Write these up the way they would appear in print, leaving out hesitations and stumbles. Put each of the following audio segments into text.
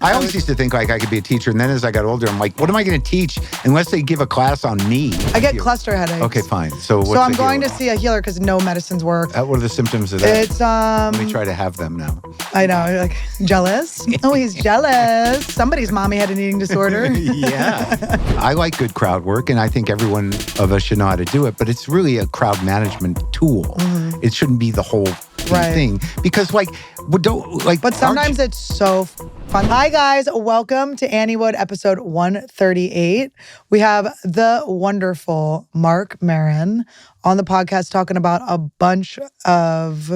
I always used to think like I could be a teacher. And then as I got older, I'm like, what am I going to teach unless they give a class on me? I get cluster headaches. Okay, fine. So I'm going to see a healer because no medicines work. What are the symptoms of that? It's, Let me try to have them now. I know. You're like, jealous? Oh, he's jealous. Somebody's mommy had an eating disorder. Yeah. I like good crowd work, and I think everyone of us should know how to do it. But it's really a crowd management tool. Mm-hmm. It shouldn't be the whole thing. Because, but sometimes it's so fun. Hi, guys. Welcome to Anniewood, episode 138. We have the wonderful Marc Maron on the podcast talking about a bunch of,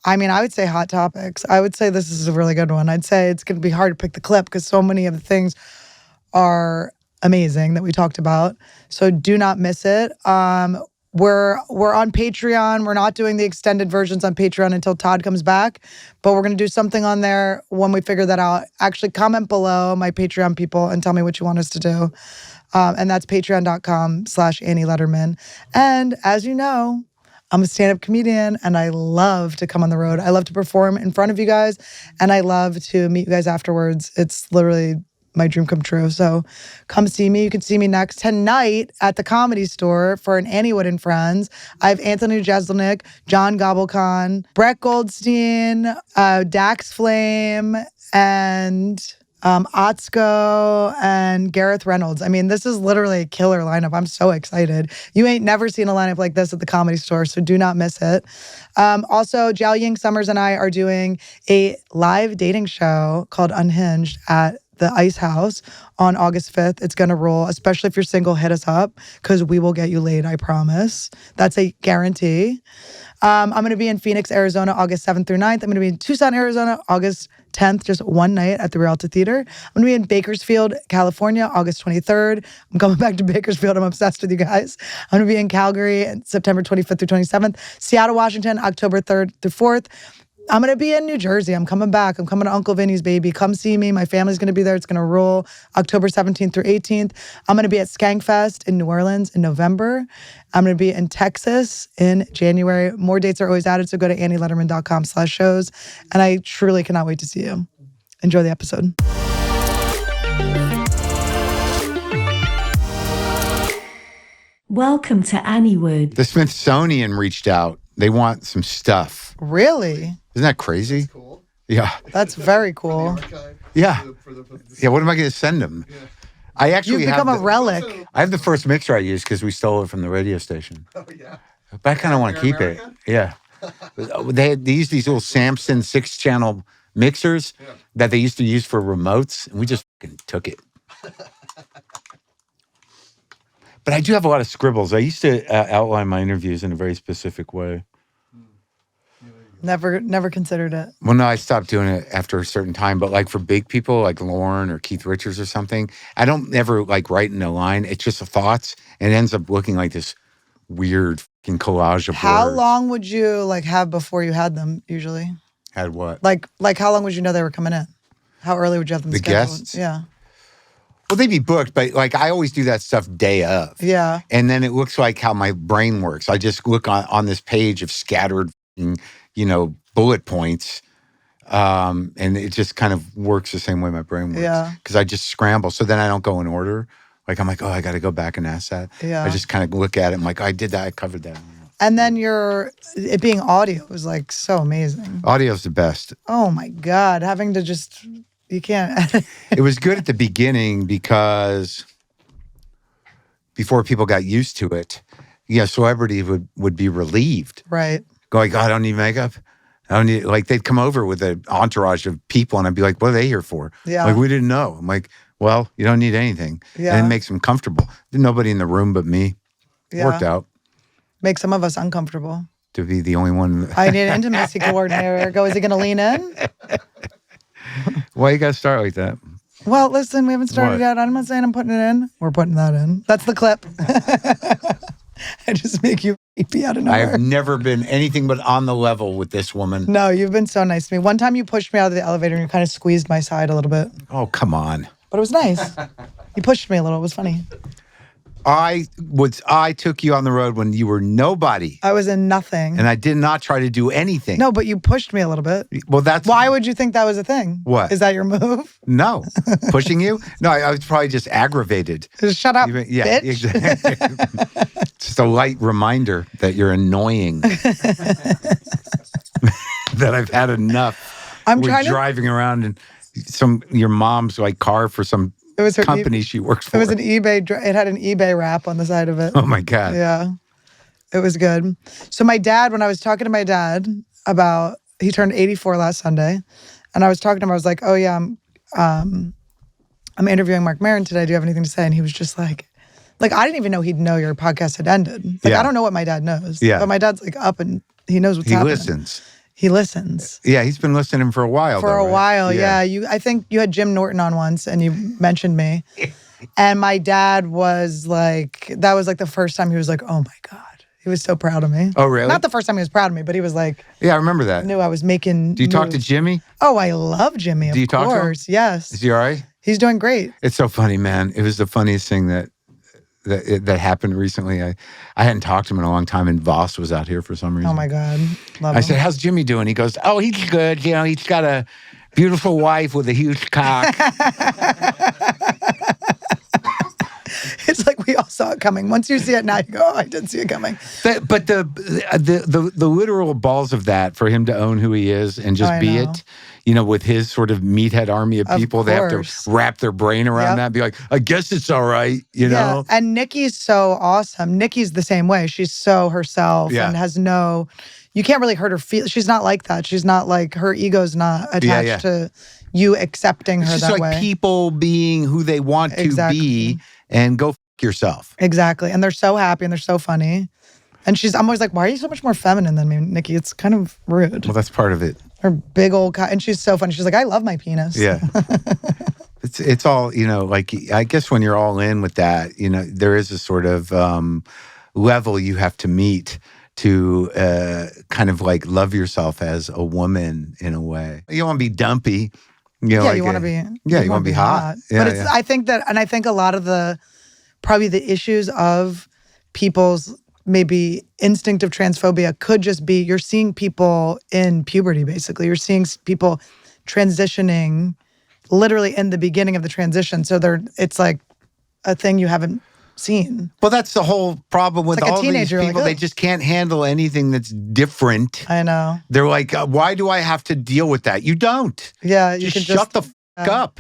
I would say hot topics. I would say this is a really good one. I'd say it's going to be hard to pick the clip because so many of the things are amazing that we talked about. So do not miss it. We're on Patreon. We're not doing the extended versions on Patreon until Todd comes back, but we're going to do something on there when we figure that out. Actually, comment below, my Patreon people, and tell me what you want us to do. And that's patreon.com/Annie Lederman. And as you know, I'm a stand-up comedian, and I love to come on the road. I love to perform in front of you guys, and I love to meet you guys afterwards. It's literally my dream come true. So come see me. You can see me next tonight at the Comedy Store for an Anniewood and Friends. I have Anthony Jeselnik, John Gobelcon, Brett Goldstein, Dax Flame, and Otsko and Gareth Reynolds. This is literally a killer lineup. I'm so excited. You ain't never seen a lineup like this at the Comedy Store, so do not miss it. Also, Jiao Ying Summers and I are doing a live dating show called Unhinged at the Ice House on August 5th. It's going to roll, especially if you're single, hit us up because we will get you laid, I promise. That's a guarantee. I'm going to be in Phoenix, Arizona, August 7th through 9th. I'm going to be in Tucson, Arizona, August 10th, just one night at the Rialto Theater. I'm going to be in Bakersfield, California, August 23rd. I'm coming back to Bakersfield. I'm obsessed with you guys. I'm going to be in Calgary, September 25th through 27th. Seattle, Washington, October 3rd through 4th. I'm going to be in New Jersey. I'm coming back. I'm coming to Uncle Vinny's baby. Come see me. My family's going to be there. It's going to roll October 17th through 18th. I'm going to be at Skankfest in New Orleans in November. I'm going to be in Texas in January. More dates are always added, so go to annielederman.com/shows. And I truly cannot wait to see you. Enjoy the episode. Welcome to Anniewood. The Smithsonian reached out. They want some stuff. Really? Isn't that crazy? That's cool. Yeah. That's very cool. Yeah. Yeah, what am I going to send them? I actually You've become a relic. I have the first mixer I used because we stole it from the radio station. Oh, yeah. But I kind of want to keep it. Yeah. They used these little Samson 6-channel mixers that they used to use for remotes, and we just fucking took it. But I do have a lot of scribbles. I used to outline my interviews in a very specific way. Never considered it. Well, no, I stopped doing it after a certain time. But like for big people like Lauren or Keith Richards or something, I don't ever like write in a line. It's just the thoughts, and it ends up looking like this weird fucking collage of How words. long would you have before you had them usually? Had what? Like how long would you know they were coming in? How early would you have them scheduled? Guests? Yeah. Well, they'd be booked, but like I always do that stuff day of. Yeah. And then it looks like how my brain works. I just look on this page of scattered, bullet points. And it just kind of works the same way my brain works. Yeah. Because I just scramble. So then I don't go in order. Like I'm like, oh, I got to go back and ask that. Yeah. I just kind of look at it. I'm like, I did that. I covered that. And then it being audio was like so amazing. Audio's the best. Oh my God. Having to just, you can't. It was good at the beginning because before people got used to it, celebrity would be relieved. Right. Going, I don't need makeup. I don't need, they'd come over with an entourage of people and I'd be like, what are they here for? Yeah. Like, we didn't know. I'm like, well, you don't need anything. Yeah. And it makes them comfortable. There's nobody in the room but me. Yeah. Worked out. Make some of us uncomfortable. To be the only one. I need an intimacy coordinator. Go, is he going to lean in? Why you got to start like that? Well, listen, we haven't started yet. I'm not saying I'm putting it in. We're putting that in. That's the clip. I just make you creepy out of nowhere. I have never been anything but on the level with this woman. No, you've been so nice to me. One time you pushed me out of the elevator and you kind of squeezed my side a little bit. Oh, come on. But it was nice. You pushed me a little. It was funny. I took you on the road when you were nobody. I was in nothing. And I did not try to do anything. No, but you pushed me a little bit. Well, that's... Why would you think that was a thing? What? Is that your move? No. Pushing you? No, I was probably just aggravated. Just shut up, bitch. Exactly. Just a light reminder that you're annoying. That I've had enough. We're driving around in your mom's car for some company she works for. It was an eBay. It had an eBay wrap on the side of it. Oh my God. Yeah, it was good. So my dad, when I was talking to my dad about, he turned 84 last Sunday, and I was talking to him. I was like, "Oh yeah, I'm interviewing Marc Maron today. Do you have anything to say?" And he was just like I didn't even know he'd know your podcast had ended. I don't know what my dad knows. Yeah. But my dad's up and he knows what's happening. He listens. Yeah, he's been listening for a while. For a while, yeah. I think you had Jim Norton on once, and you mentioned me. And my dad was that was the first time he was like, "Oh my God." He was so proud of me. Oh, really? Not the first time he was proud of me, but he was like... Yeah, I remember that. Knew I was making Do you talk to Jimmy? Oh, I love Jimmy, of course. Do you talk to him? Yes. Is he all right? He's doing great. It's so funny, man. It was the funniest thing that happened recently. I hadn't talked to him in a long time, and Voss was out here for some reason. Oh my God, love him. I said, "How's Jimmy doing?" He goes, "Oh, he's good. He's got a beautiful wife with a huge cock." It's like we all saw it coming. Once you see it now, you go, "Oh, I did see it coming." But the literal balls of that, for him to own who he is and just be it. With his sort of meathead army of people, they have to wrap their brain around that and be like, "I guess it's all right," know? And Nikki's so awesome. Nikki's the same way. She's so herself and has you can't really hurt her feel. She's not like that. She's not her ego's not attached to you accepting her that way. It's just people being who they want to be and go f*** yourself. Exactly. And they're so happy and they're so funny. And I'm always like, "Why are you so much more feminine than me, Nikki? It's kind of rude." Well, that's part of it. Her big old and she's so funny. She's like, "I love my penis." Yeah. It's all, I guess when you're all in with that, there is a sort of level you have to meet to kind of love yourself as a woman in a way. You want to be dumpy. You want to be. Yeah, you want to be hot. Yeah, but I think a lot of probably the issues of people's maybe instinct of transphobia could just be you're seeing people in puberty, basically. You're seeing people transitioning literally in the beginning of the transition. So it's like a thing you haven't seen. Well, that's the whole problem with all these people. They just can't handle anything that's different. I know. They're like, "Why do I have to deal with that?" You don't. Yeah, you can shut the up.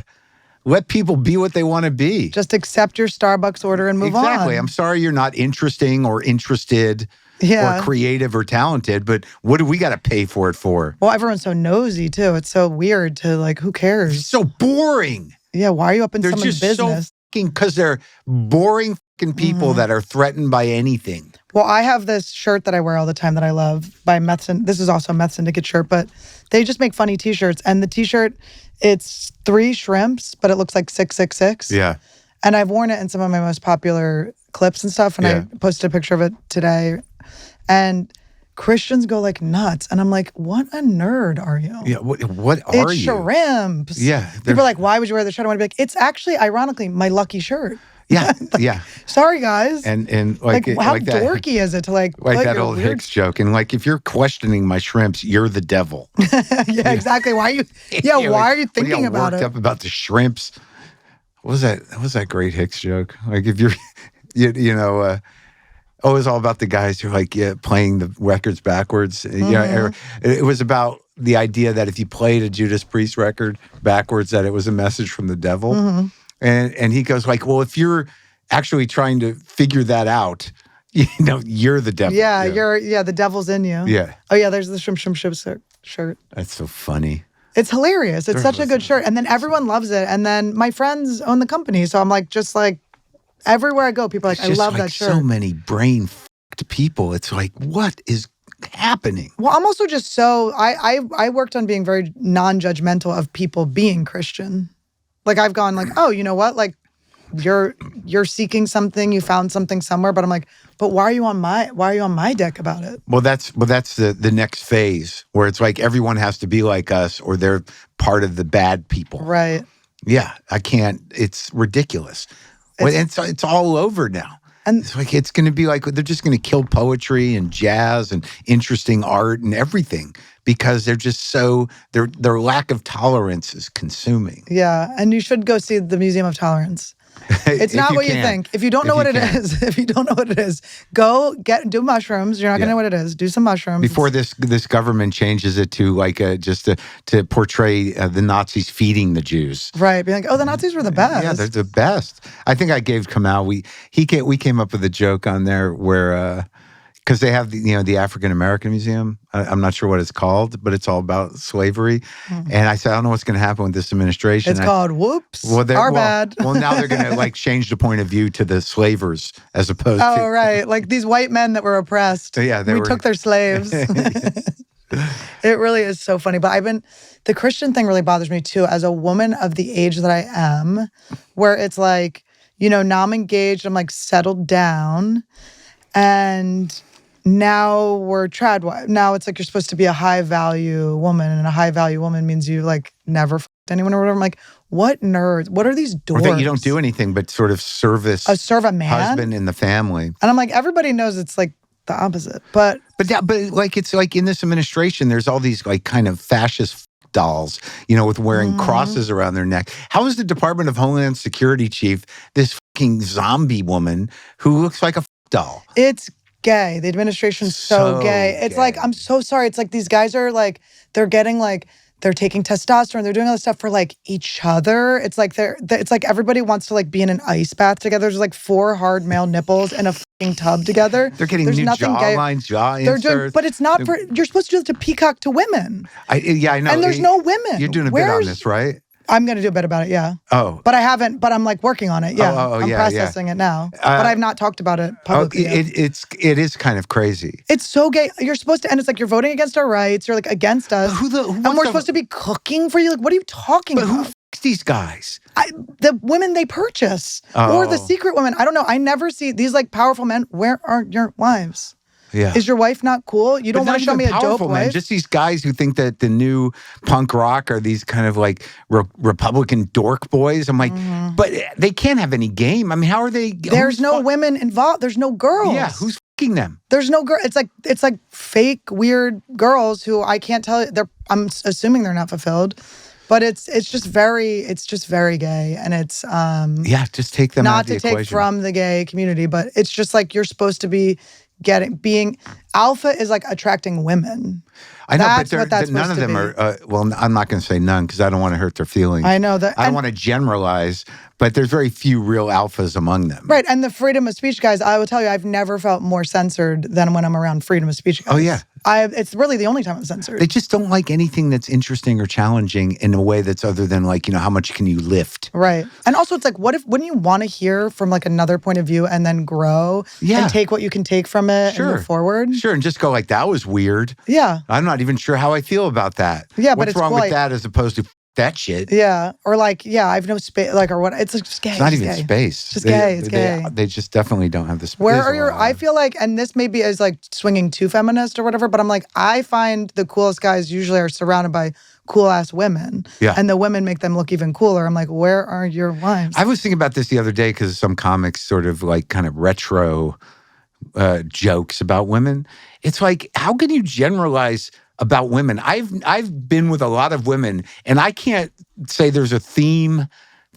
Let people be what they want to be. Just accept your Starbucks order and move on. Exactly. I'm sorry you're not interesting or interested or creative or talented, but what do we got to pay for it for? Well, everyone's so nosy, too. It's so weird to who cares? It's so boring. Yeah, why are you up in someone's business? They're just so because they're boring people that are threatened by anything. Well, I have this shirt that I wear all the time that I love by Meth. This is also a Meth Syndicate shirt, but they just make funny T-shirts. And the T-shirt, it's 3 shrimps, but it looks like 666. Yeah. And I've worn it in some of my most popular clips and stuff. And I posted a picture of it today. And Christians go nuts. And I'm like, what a nerd are you? Yeah, what are you? It's shrimps. Yeah. People are like, why would you wear the shirt? I want to be like, it's actually, ironically, my lucky shirt. Yeah, yeah. Sorry, guys. And how dorky is it to like that old Hicks joke? And if you're questioning my shrimps, you're the devil. Yeah, exactly. Why are you? Yeah, why are you thinking about it? Worked up about the shrimps. What was that? What was that great Hicks joke? If you're, it was all about the guys who are playing the records backwards. It was about the idea that if you played a Judas Priest record backwards, that it was a message from the devil. Mm-hmm. And he goes well, if you're actually trying to figure that out, you're the devil. Yeah, the devil's in you. Yeah. Oh yeah, there's the shrimp shirt. That's so funny. It's hilarious. It's such a good shirt. And then everyone loves it. And then my friends own the company. So I'm everywhere I go, people are I love that shirt. So many brain-fucked people. It's what is happening? Well, I'm also just I worked on being very non-judgmental of people being Christian. I've gone oh, you know what? You're seeking something, you found something somewhere, but I'm but why are you on my deck about it? Well, that's the next phase where it's everyone has to be like us or they're part of the bad people. Right. Yeah, I can't. It's ridiculous. It's all over now. And it's like it's going to be like they're just going to kill poetry and jazz and interesting art and everything because they're just so their lack of tolerance is consuming. Yeah, and you should go see the Museum of Tolerance. It's not what you think. If you don't know what it is, go do mushrooms. You're not going to know what it is. Do some mushrooms. Before this government changes it to like just to portray the Nazis feeding the Jews. Right. Be like, oh, the Nazis were the best. Yeah, they're the best. I think I gave Kamal, we came up with a joke on there where, because they have the African American Museum. I'm not sure what it's called, but it's all about slavery. Mm-hmm. And I said, I don't know what's going to happen with this administration. It's called whoops. Bad. Well, now they're going to like change the point of view to the slavers as opposed to. Oh, right. Like these white men that were oppressed. Yeah, we took their slaves. It really is so funny. But the Christian thing really bothers me too, as a woman of the age that I am, where it's like, now I'm engaged, I'm like settled down, and now we're trad wife. Now it's like you're supposed to be a high value woman, and a high value woman means you like never f***ed anyone or whatever. I'm like, what nerds? What are these dorks? Or that you don't do anything but sort of serve a man, husband in the family. And I'm like, everybody knows it's like the opposite. But like it's like in this administration, there's all these like kind of fascist dolls, with wearing crosses around their neck. How is the Department of Homeland Security chief this fucking zombie woman who looks like a doll? It's gay. The administration's so gay. It's like, I'm so sorry. It's like these guys are like, they're getting like, they're taking testosterone. They're doing all this stuff for like each other. It's like it's like everybody wants to like be in an ice bath together. There's like 4 hard male nipples in a fucking tub together. They're getting new jawlines, jaw inserts. But it's not for. You're supposed to do it to peacock to women. I know. And there's no women. You're doing a bit on this, right? I'm going to do a bit about it, yeah. Oh. But I haven't, but I'm like working on it, yeah. I'm processing it now. But I've not talked about it publicly yet. It is kind of crazy. It's so gay. You're supposed to, and it's like you're voting against our rights. You're like against us. And we're supposed to be cooking for you. Like, what are you talking about? But who f***s these guys? The women they purchase. Or the secret women. I don't know. I never see these like powerful men. Where are your wives? Yeah. Is your wife not cool? You don't want to show me a dope wife? Just these guys who think that the new punk rock are these kind of like Republican dork boys. I'm like, but they can't have any game. I mean, how are they? There's no women involved. There's no girls. Yeah, who's fucking them? There's no girl. It's like fake weird girls who I can't tell. I'm assuming they're not fulfilled. But it's just very gay, and it's just take them out of the equation. Not to take from the gay community, but it's just like you're supposed to be being alpha is like attracting women. I know, but none of them are. Well, I'm not going to say none because I don't want to hurt their feelings. I know that. I don't want to generalize, but there's very few real alphas among them. Right, and the freedom of speech guys, I will tell you, I've never felt more censored than when I'm around freedom of speech guys. Oh yeah. It's really the only time I'm censored. They just don't like anything that's interesting or challenging in a way that's other than like, how much can you lift? Right. And also it's like, wouldn't you want to hear from like another point of view and then grow and take what you can take from it and move forward? Sure. And just go like, that was weird. Yeah. I'm not even sure how I feel about that. Yeah, but what's wrong with that as opposed to that shit? Yeah. Or like, I have no space, like, or what? It's just gay. It's not even space. It's just gay. It's gay. They just definitely don't have the space. Where are I feel like, and this maybe is like swinging too feminist or whatever, but I'm like, I find the coolest guys usually are surrounded by cool ass women. Yeah. And the women make them look even cooler. I'm like, where are your wives? I was thinking about this the other day because some comics sort of like kind of retro jokes about women. It's like, how can you generalize about women? I've been with a lot of women, and I can't say there's a theme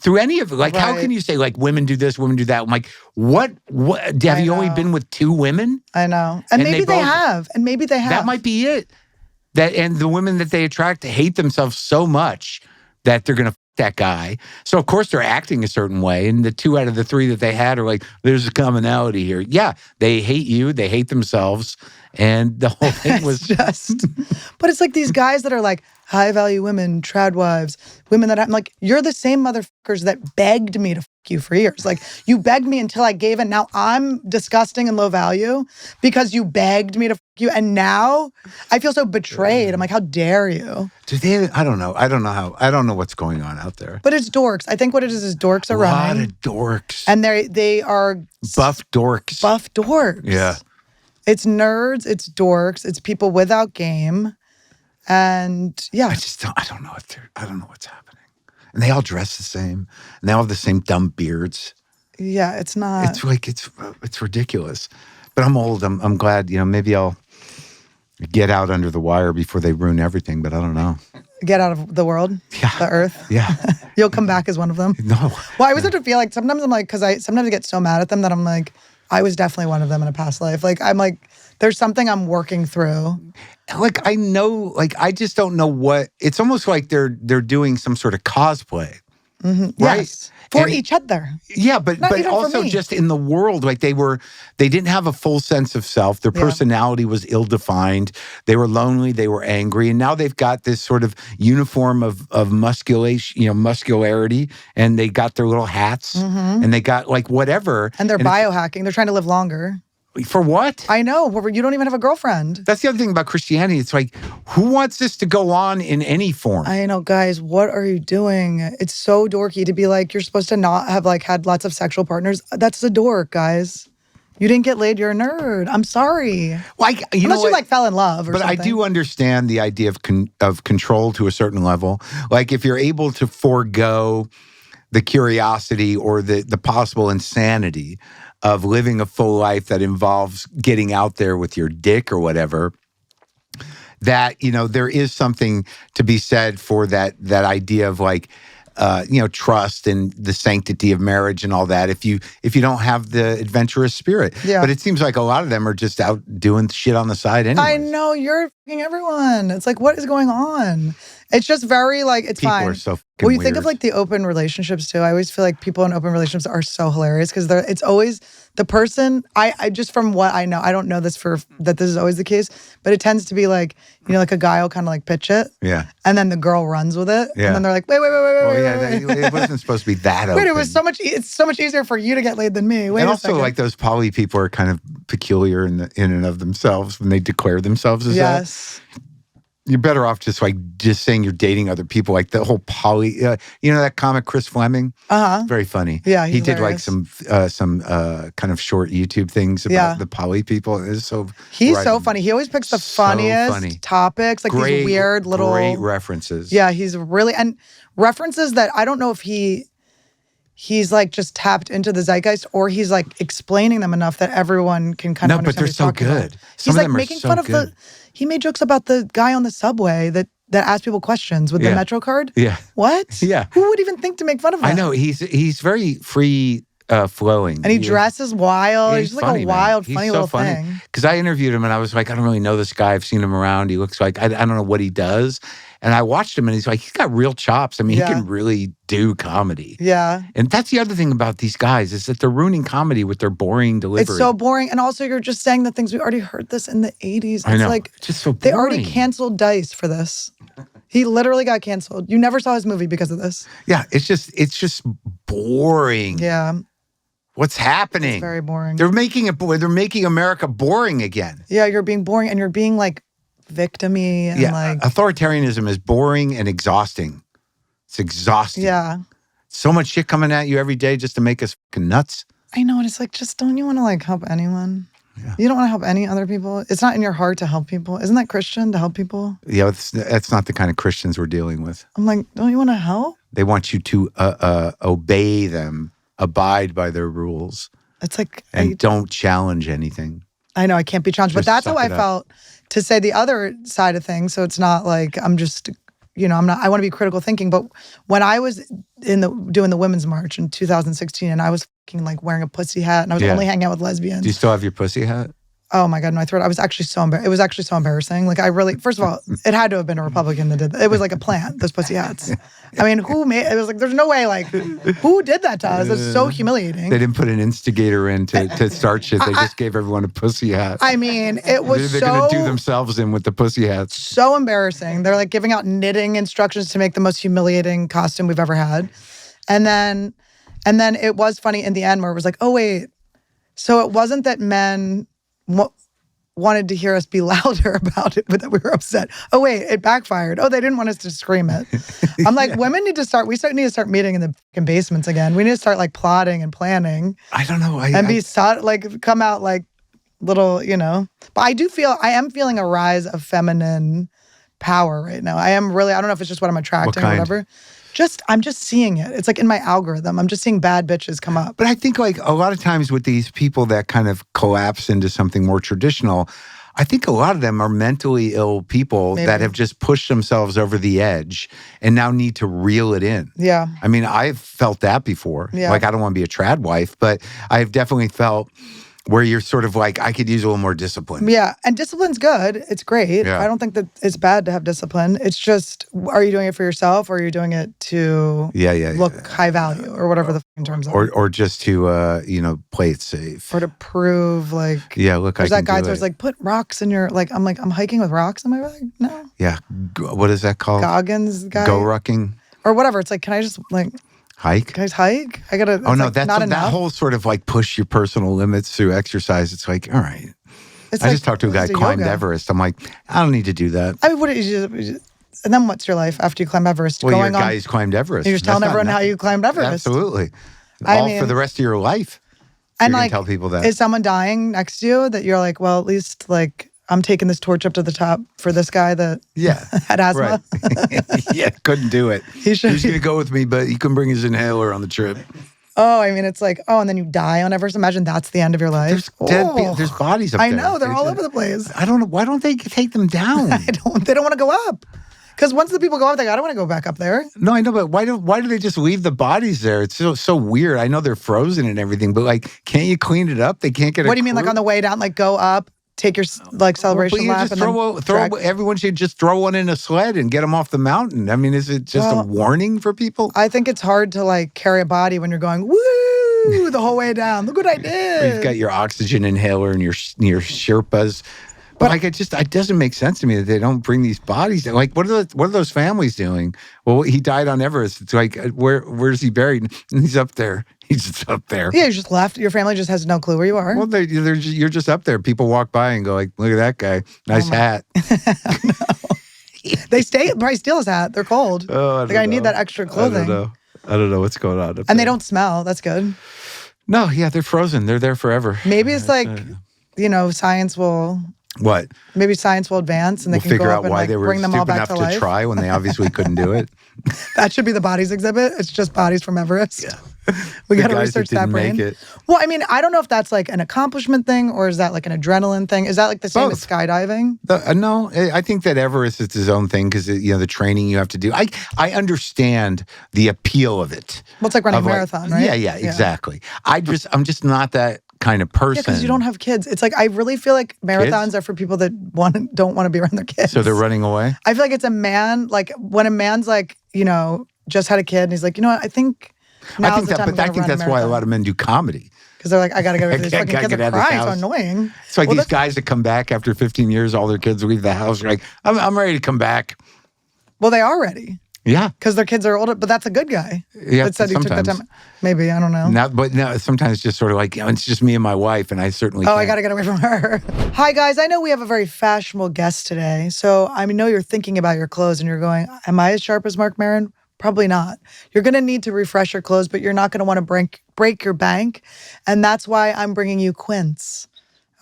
through any of it. Like, how can you say like women do this, women do that? I'm like, what? Have you only been with 2 women? I know, and maybe they have. That might be it. And the women that they attract hate themselves so much that they're gonna f that guy. So of course they're acting a certain way. And the 2 out of the 3 that they had are like, there's a commonality here. Yeah, they hate you, they hate themselves. And the whole thing was but it's like these guys that are like high value women, trad wives, women that I'm like, you're the same motherfuckers that begged me to fuck you for years. Like, you begged me until I gave in. Now I'm disgusting and low value because you begged me to fuck you. And now I feel so betrayed. I'm like, how dare you? I don't know. I don't know what's going on out there. But it's dorks. I think what it is dorks are running. A lot of dorks. And they are buff dorks. Buff dorks. Yeah. It's nerds, it's dorks, it's people without game. And yeah. I don't know what's happening. And they all dress the same. And they all have the same dumb beards. Yeah, it's not. It's like, it's ridiculous. But I'm old. I'm glad, maybe I'll get out under the wire before they ruin everything, but I don't know. Get out of the world, the earth. Yeah. You'll come back as one of them. No. Well, I always have to feel like sometimes I'm like, because sometimes I get so mad at them that I'm like, I was definitely one of them in a past life. Like, I'm like, there's something I'm working through. Like, I know, like, I just don't know what, it's almost like they're doing some sort of cosplay. Mm-hmm. Right? Yes. For each other. Yeah, but also just in the world, like they didn't have a full sense of self. Their personality was ill-defined. They were lonely, they were angry, and now they've got this sort of uniform of muscularity, and they got their little hats, and they got like whatever. And they're biohacking. They're trying to live longer. For what? I know. You don't even have a girlfriend. That's the other thing about Christianity. It's like, who wants this to go on in any form? I know, guys. What are you doing? It's so dorky to be like, you're supposed to not have like had lots of sexual partners. That's the dork, guys. You didn't get laid. You're a nerd. I'm sorry. Like, unless you like fell in love or something. But I do understand the idea of control to a certain level. Like if you're able to forego the curiosity or the possible insanity of living a full life that involves getting out there with your dick or whatever, that, there is something to be said for that idea of like, trust and the sanctity of marriage and all that if you don't have the adventurous spirit. Yeah. But it seems like a lot of them are just out doing shit on the side anyway. I know, you're f***ing everyone. It's like, what is going on? It's just very like, it's people fine. Are so well, you weird. think of like the open relationships too. I always feel like people in open relationships are so hilarious because it's always the person, I just from what I know, I don't know this that this is always the case, but it tends to be like, like a guy will kind of like pitch it. Yeah. And then the girl runs with it. Yeah. And then they're like, wait. It wasn't supposed to be that open. Wait, it's so much easier for you to get laid than me. Wait and a also second. like those poly people are kind of peculiar in and of themselves when they declare themselves as that. Yes. You're better off just saying you're dating other people, like the whole poly. That comic Chris Fleming. Very funny. Yeah, he did hilarious. like some kind of short YouTube things about the poly people. He's so funny. He always picks the funniest topics, like these weird little great references. Yeah, he's really and references that I don't know if he's like just tapped into the zeitgeist or he's like explaining them enough that everyone can kind of understand. No, but they're so good. He's like making fun of he made jokes about the guy on the subway that asked people questions with the Metro card. Yeah. What? Yeah. Who would even think to make fun of him? I know. He's very free flowing. And he dresses wild. Yeah, he's like funny, a wild, man. funny He's little so funny. thing. Because I interviewed him and I was like, I don't really know this guy. I've seen him around. He looks like, I don't know what he does. And I watched him and he's like, he's got real chops. I mean, he can really do comedy. Yeah. And that's the other thing about these guys is that they're ruining comedy with their boring delivery. It's so boring. And also you're just saying the things we already heard this in the 80s. It's I know. like, just so boring. They already canceled Dice for this. He literally got canceled. You never saw his movie because of this. Yeah. It's just boring. Yeah. What's happening? It's very boring. They're making America boring again. Yeah, you're being boring and you're being like victim-y and like authoritarianism is boring and exhausting. It's exhausting. Yeah. So much shit coming at you every day just to make us fucking nuts. I know, and it's like, just don't you want to like help anyone? Yeah. You don't want to help any other people? It's not in your heart to help people. Isn't that Christian, to help people? Yeah, that's not the kind of Christians we're dealing with. I'm like, don't you want to help? They want you to obey them, abide by their rules. It's like, and don't challenge anything. I know, I can't be challenged. But that's how I felt to say the other side of things. So it's not like I'm just, I want to be critical thinking. But when I was doing the Women's March in 2016 and I was fucking like wearing a pussy hat and I was only hanging out with lesbians. Do you still have your pussy hat? Oh my God, no, I threw it. I was actually so embarrassed. It was actually so embarrassing. Like first of all, it had to have been a Republican that did that. It was like a plant, those pussy hats. I mean, it was like, there's no way, like, who did that to us? It's so humiliating. They didn't put an instigator in to start shit. They just gave everyone a pussy hat. I mean, it was They're going to do themselves in with the pussy hats. So embarrassing. They're like giving out knitting instructions to make the most humiliating costume we've ever had. And then it was funny in the end where it was like, oh wait, so it wasn't that men wanted to hear us be louder about it, but that we were upset. Oh wait, it backfired. Oh, they didn't want us to scream it. I'm like, women need to start meeting in the fucking basements again. We need to start like plotting and planning. I don't know. Come out like little, But I am feeling a rise of feminine power right now. I don't know if it's just what I'm attracting or whatever. I'm just seeing it. It's like in my algorithm. I'm just seeing bad bitches come up. But I think like a lot of times with these people that kind of collapse into something more traditional, I think a lot of them are mentally ill people that have just pushed themselves over the edge and now need to reel it in. Yeah. I mean, I've felt that before. Yeah. Like, I don't want to be a trad wife, but I've definitely felt where you're sort of like, I could use a little more discipline. Yeah. And discipline's good. It's great. Yeah. I don't think that it's bad to have discipline. It's just, are you doing it for yourself or are you doing it to look high value or whatever the terms are? Or just to, play it safe. Or to prove like, look, there's that guy that's like, put rocks in your, like, I'm hiking with rocks in my bag? No. Yeah. What is that called? Goggins guy? Go rucking? Or whatever. It's like, can I just like... Hike? Guys, hike? I gotta. Oh no, like that's not that enough. whole sort of like push your personal limits through exercise. It's like, all right. I just talked to a guy who climbed Everest. I'm like, I don't need to do that. I mean, what did you do? And then what's your life after you climb Everest? Well, you're a guy who's climbed Everest. You're just telling everyone how you climbed Everest. Absolutely. For the rest of your life. And you're like, tell people that. Is someone dying next to you that you're like, well, at least like I'm taking this torch up to the top for this guy that had asthma. Right. Couldn't do it. He's going to go with me, but he couldn't bring his inhaler on the trip. Oh, I mean, it's like, and then you die on Everest. Imagine that's the end of your life. There's bodies up there. I know, they're all over the place. I don't know. Why don't they take them down? They don't want to go up. Because once the people go up, they go, I don't want to go back up there. No, I know, but why do they just leave the bodies there? It's so weird. I know they're frozen and everything, but like, can't you clean it up? They can't get. What do you mean, like on the way down, like go up, take your like celebration lap, and throw everyone should just throw one in a sled and get them off the mountain. I mean, is it just a warning for people? I think it's hard to like carry a body when you're going woo the whole way down. Look what I did. Or you've got your oxygen inhaler and your Sherpas. But like, it doesn't make sense to me that they don't bring these bodies. Like, what are those families doing? Well, he died on Everest. It's like, where's he buried? And he's up there. He's just up there. Yeah, you just left. Your family just has no clue where you are. Well, you're just up there. People walk by and go like, look at that guy. Nice hat. They probably steal his hat. They're cold. Oh, I need that extra clothing. I don't know what's going on. And they don't smell. That's good. No, yeah, they're frozen. They're there forever. Maybe it's like, science will... What? Maybe science will advance and they can figure go out up and why they were bring them all stupid back enough to try when they obviously couldn't do it. That should be the bodies exhibit. It's just bodies from Everest. Yeah. We got to research that brain. Well, I mean, I don't know if that's like an accomplishment thing or is that like an adrenaline thing? Is that like the same as skydiving? No, I think that Everest is its own thing because the training you have to do. I understand the appeal of it. Well, it's like running a marathon, right? Yeah, exactly. I'm just not that kind of person. Yeah, because you don't have kids. It's like I really feel like marathons are for people that don't want to be around their kids. So they're running away? I feel like it's a man, like when a man's like, just had a kid and he's like, I think now's the time I think that's why a lot of men do comedy. Because they're like, I got to get rid of these fucking kids are crying. It's so annoying. It's like these guys that come back after 15 years, all their kids leave the house. They're like, I'm ready to come back. Well, they are ready. Yeah. Because their kids are older, but that's a good guy. Yeah, that said he took that time. Maybe, I don't know. But sometimes it's just sort of like, it's just me and my wife, and I certainly can't. I got to get away from her. Hi, guys. I know we have a very fashionable guest today, so I know you're thinking about your clothes, and you're going, am I as sharp as Marc Maron? Probably not. You're going to need to refresh your clothes, but you're not going to want to break your bank, and that's why I'm bringing you Quince,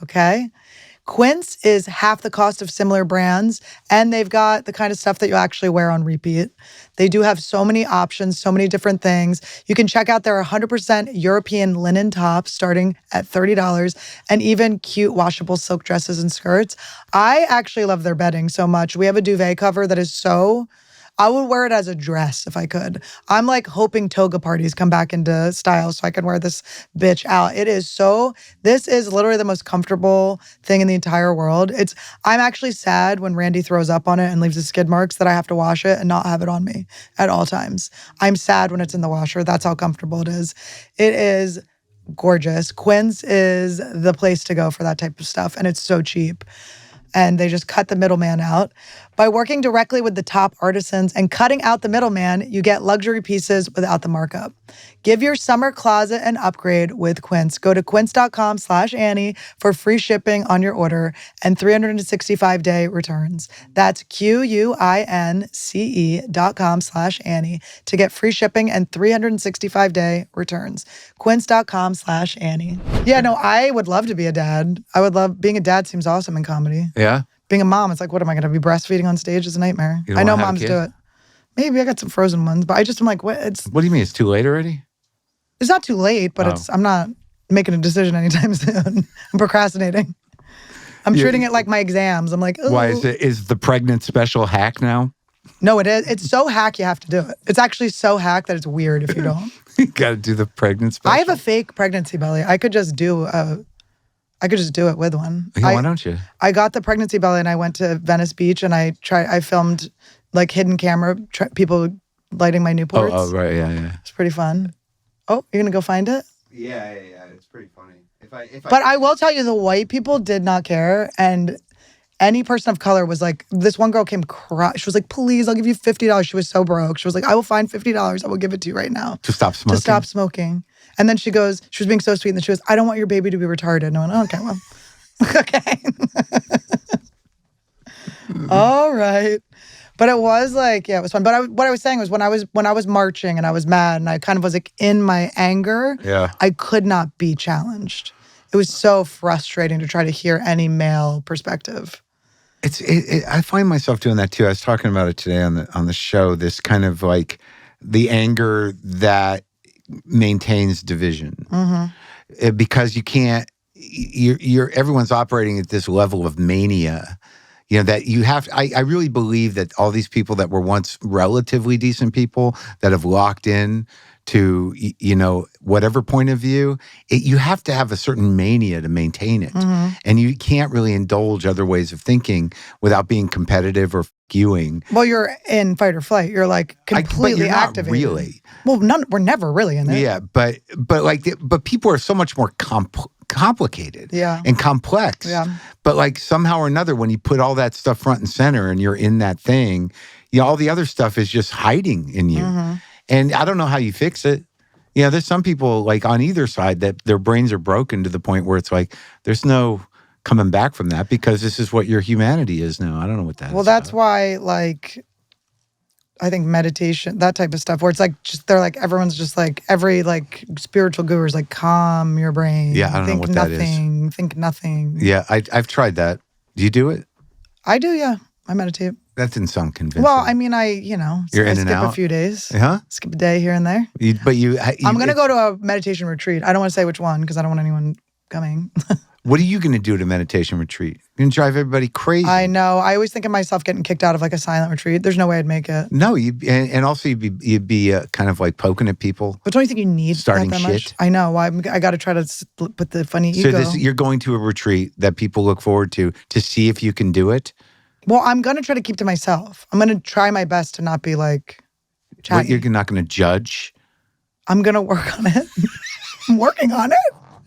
okay? Quince is half the cost of similar brands, and they've got the kind of stuff that you'll actually wear on repeat. They do have so many options, so many different things. You can check out their 100% European linen tops starting at $30 and even cute washable silk dresses and skirts. I actually love their bedding so much. We have a duvet cover that is I would wear it as a dress if I could. I'm like hoping toga parties come back into style so I can wear this bitch out. This is literally the most comfortable thing in the entire world. I'm actually sad when Randy throws up on it and leaves the skid marks that I have to wash it and not have it on me at all times. I'm sad when it's in the washer. That's how comfortable it is. It is gorgeous. Quince is the place to go for that type of stuff, and it's so cheap. And they just cut the middleman out. By working directly with the top artisans and cutting out the middleman, you get luxury pieces without the markup. Give your summer closet an upgrade with Quince. Go to quince.com/Annie for free shipping on your order and 365-day returns. That's QUINCE.com/Annie to get free shipping and 365-day returns. Quince.com/Annie. Yeah, no, I would love to be a dad. Being a dad seems awesome in comedy. Yeah? Being a mom, it's like, what am I going to be breastfeeding on stage is a nightmare. I know moms do it. Maybe I got some frozen ones, but I'm like, what? What do you mean? It's too late already? It's not too late, but I'm not making a decision anytime soon. I'm procrastinating. I'm treating it like my exams. I'm like, ooh. Why is the pregnant special hack now? No, it is. It's so hack you have to do it. It's actually so hack that it's weird if you don't. You got to do the pregnant special. I have a fake pregnancy belly. I could just do it with one. Yeah, why don't you? I got the pregnancy belly and I went to Venice Beach and I filmed like hidden camera people lighting my Newports. Oh, right, yeah. It's pretty fun. Oh, you're gonna go find it? Yeah. It's pretty funny. But I will tell you, the white people did not care, and any person of color was like, this one girl came crying. She was like, please, I'll give you $50. She was so broke. She was like, I will find $50. I will give it to you right now. To stop smoking? And then she was being so sweet. And then she goes, I don't want your baby to be retarded. And I went, oh, okay, well, okay. All right. But it was like, yeah, it was fun. But what I was saying was when I was marching and I was mad and I kind of was like in my anger, I could not be challenged. It was so frustrating to try to hear any male perspective. I find myself doing that too. I was talking about it today on the show. This kind of like the anger that maintains division, because you can't. Everyone's operating at this level of mania. You know, that you have. I really believe that all these people that were once relatively decent people that have locked in to, whatever point of view, you have to have a certain mania to maintain it. And you can't really indulge other ways of thinking without being competitive or skewing. Well, you're in fight or flight. You're like completely activated. Not really. Well, we're never really in it. Yeah, but people are so much more complicated and complex. Yeah. But like somehow or another, when you put all that stuff front and center and you're in that thing, all the other stuff is just hiding in you. And I don't know how you fix it. There's some people like on either side that their brains are broken to the point where it's like, there's no coming back from that because this is what your humanity is now. I don't know what that is. Well, that's why, like, I think meditation, that type of stuff, where it's like, everyone's just like, every like spiritual guru is like, calm your brain. Yeah, I don't know what that is. Think nothing. Yeah, I've tried that. Do you do it? I do, yeah. I meditate. That didn't sound convincing. Well, I mean, I skip a few days. Huh? Skip a day here and there. I'm going to go to a meditation retreat. I don't want to say which one because I don't want anyone coming. What are you going to do at a meditation retreat? You're going to drive everybody crazy. I know. I always think of myself getting kicked out of like a silent retreat. There's no way I'd make it. No, and also you'd be kind of like poking at people. But don't you think you need starting that shit? Much? I know. I got to try to put the funny ego. So you're going to a retreat that people look forward to see if you can do it? Well, I'm going to try to keep to myself. I'm going to try my best to not be like chatty. You're not going to judge? I'm going to work on it. I'm working on it.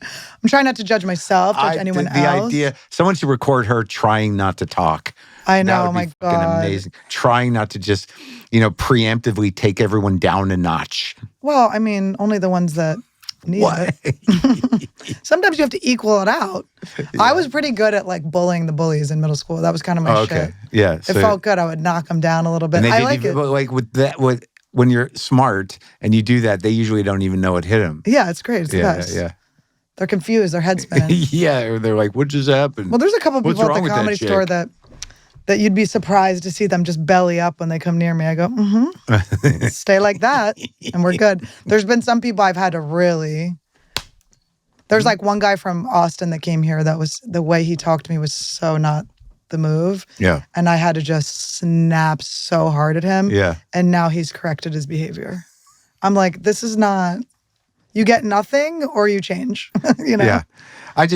I'm trying not to judge myself, judge anyone else. The idea, someone should record her trying not to talk. I know, my God. Amazing. Trying not to just, preemptively take everyone down a notch. Well, I mean, only the ones that need it. Sometimes you have to equal it out. Yeah. I was pretty good at like bullying the bullies in middle school. That was kind of my shit. Yeah. It felt good. I would knock them down a little bit. I like it. Like with that, when you're smart and you do that, they usually don't even know it hit them. Yeah, it's great. It's the best. Yeah. They're confused. Their head's spinning. Yeah, they're like, what just happened? Well, there's a couple of people at the comedy store that you'd be surprised to see them just belly up when they come near me. I go, stay like that, and we're good. There's been some people I've had to really... There's like one guy from Austin that came here that was... The way he talked to me was so not the move. Yeah. And I had to just snap so hard at him. Yeah. And now he's corrected his behavior. I'm like, this is not... You get nothing or you change, Yeah.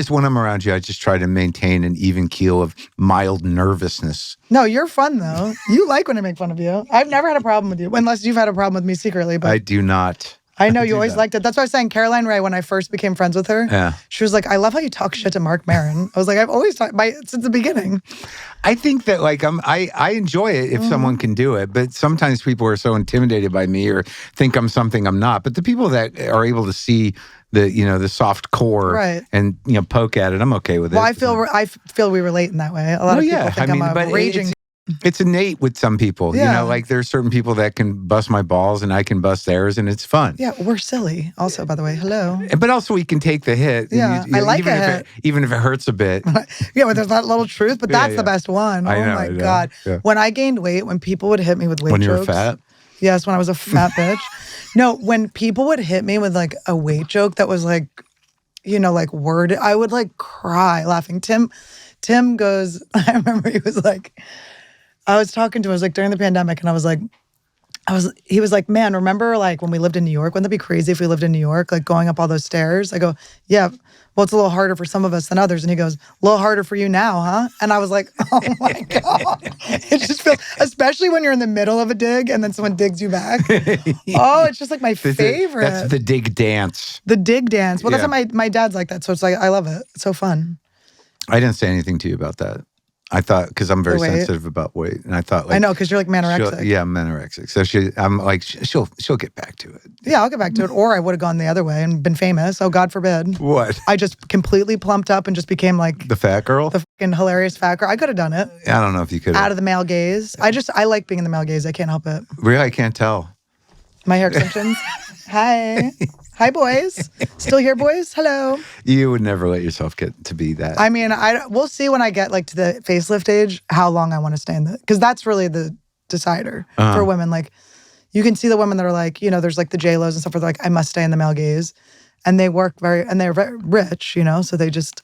When I'm around you, I just try to maintain an even keel of mild nervousness. No, you're fun, though. You like when I make fun of you. I've never had a problem with you, unless you've had a problem with me secretly. But I do not. I know you always liked it. That's why I was saying Caroline Ray, when I first became friends with her, she was like, I love how you talk shit to Marc Maron. I was like, I've always talked since the beginning. I think that like I enjoy it if someone can do it, but sometimes people are so intimidated by me or think I'm something I'm not. But the people that are able to see the soft core and poke at it, I'm okay with it. Well, I feel we relate in that way. A lot of people think I'm a raging. It's innate with some people, like there's certain people that can bust my balls and I can bust theirs and it's fun. Yeah, we're silly also, by the way. Hello. But also we can take the hit. Yeah, I like a hit. Even if it hurts a bit. Yeah, but there's that little truth, but that's the best one. I know, my God. Yeah. When I gained weight, when people would hit me with weight jokes. When you were fat? Yes, when I was a fat bitch. No, when people would hit me with like a weight joke that was like, like worded, I would like cry laughing. Tim goes, I remember he was like, I was talking to him, it was like during the pandemic, and he was like, man, remember like when we lived in New York? Wouldn't that be crazy if we lived in New York, like going up all those stairs? I go, yeah, well, it's a little harder for some of us than others. And he goes, a little harder for you now, huh? And I was like, oh my God. It just feels, especially when you're in the middle of a dig and then someone digs you back. Oh, it's just like my favorite. That's the dig dance. The dig dance. Well, that's how my dad's like that. So it's like, I love it. It's so fun. I didn't say anything to you about that. I thought, because I'm very sensitive about weight, and I thought, like, I know, because you're like manorexic. Yeah, I'm manorexic. So I'm like, she'll get back to it. Yeah, I'll get back to it. Or I would have gone the other way and been famous. Oh, God forbid. What? I just completely plumped up and just became like the fat girl, the fucking hilarious fat girl. I could have done it. I don't know if you could. Out of the male gaze. I like being in the male gaze. I can't help it. Really, I can't tell. My hair extensions. Hi. Hi, boys. Still here, boys? Hello. You would never let yourself get to be that. I mean, we'll see when I get like to the facelift age how long I want to stay in because that's really the decider for women. Like, you can see the women that are like, there's like the J-Los and stuff where they're like, I must stay in the male gaze. And they work and they're very rich, so they just,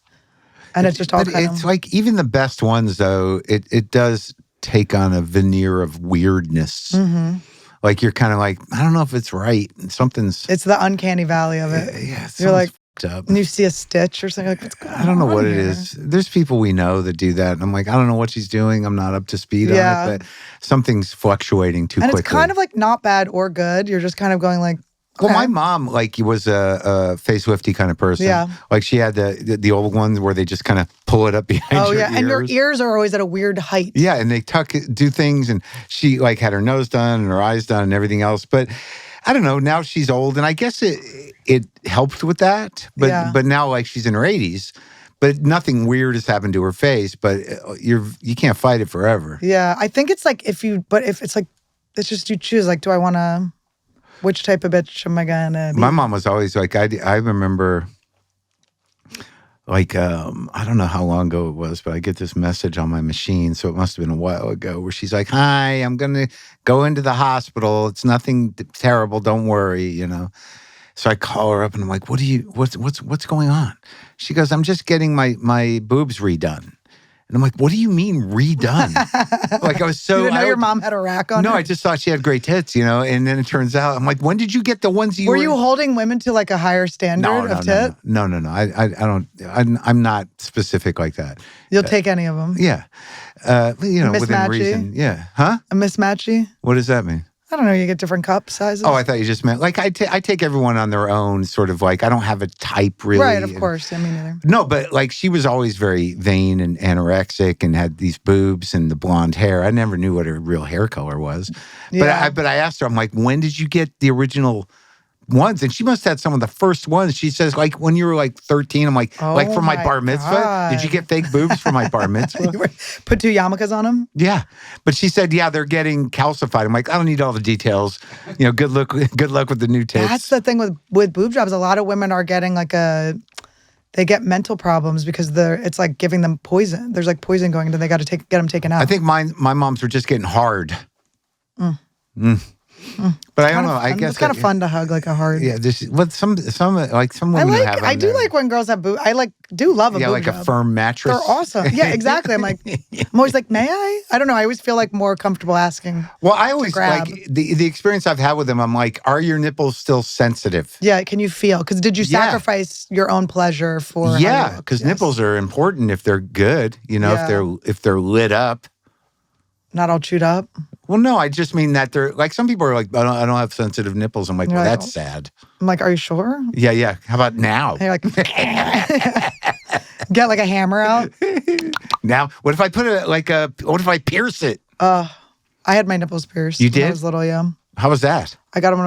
and it's just all kind it's like, even the best ones, though, it does take on a veneer of weirdness. Mm-hmm. Like, you're kind of like, I don't know if it's right. It's the uncanny valley of it. Yeah, you're like, up. And you see a stitch or something like, what's going on? I don't know what it is. There's people we know that do that. And I'm like, I don't know what she's doing. I'm not up to speed on it, but something's fluctuating too quickly. And it's kind of like not bad or good. You're just kind of going like, okay. Well, my mom, like, was a facelifty kind of person. Yeah. Like, she had the old ones where they just kind of pull it up behind your ears. And your ears are always at a weird height. Yeah, and they do things, and she, like, had her nose done and her eyes done and everything else. But I don't know, now she's old, and I guess it helped with that. But now, like, she's in her 80s. But nothing weird has happened to her face, but you can't fight it forever. Yeah, I think it's like if it's like, it's just you choose, like, do I want to... Which type of bitch am I gonna be? My mom was always like, I remember, like, I don't know how long ago it was, but I get this message on my machine, so it must have been a while ago, where she's like, hi, I'm going to go into the hospital. It's nothing terrible. Don't worry, So I call her up and I'm like, what's going on? She goes, I'm just getting my boobs redone. And I'm like, what do you mean redone? Like, I was so... You didn't know your mom had a rack on her? No, I just thought she had great tits, and then it turns out, I'm like, when did you get the ones you were... Were you holding women to like a higher standard of tit? No. I don't, I'm not specific like that. You'll take any of them? Yeah. Within reason. Yeah. Huh? A mismatchy? What does that mean? I don't know. You get different cup sizes. Oh, I thought you just meant, like, I take everyone on their own, sort of, like, I don't have a type really. Right, of course. I mean, neither. No, but, like, she was always very vain and anorexic and had these boobs and the blonde hair. I never knew what her real hair color was. Yeah. But I asked her, I'm like, when did you get the original ones? And she must have had some of the first ones. She says, like, when you were like 13, I'm like for my bar mitzvah, God. Did you get fake boobs for my bar mitzvah? Put 2 yarmulkes on them? Yeah. But she said, yeah, they're getting calcified. I'm like, I don't need all the details. Good luck with the new tits. That's the thing with boob jobs. A lot of women are getting like they get mental problems because it's like giving them poison. There's like poison going into, they got to get them taken out. I think my moms were just getting hard. But I don't know. I guess it's kind of fun to hug like a hard. Yeah, some women have. I do like when girls have boob. I do love a boob like job. A firm mattress. They're awesome. Yeah, exactly. I'm always like, may I? I don't know. I always feel like more comfortable asking. Well, I always like the experience I've had with them. I'm like, are your nipples still sensitive? Yeah. Can you feel? Because did you sacrifice your own pleasure for? Yeah, because nipples are important if they're good. If they're lit up. Not all chewed up. Well, no, I just mean that they're like, some people are like, I don't have sensitive nipples. I'm like, well, that's sad. I'm like, are you sure? Yeah. How about now? And you're like, get like a hammer out. Now, what if I what if I pierce it? I had my nipples pierced. You did? When I was little, yeah. How was that? I got them when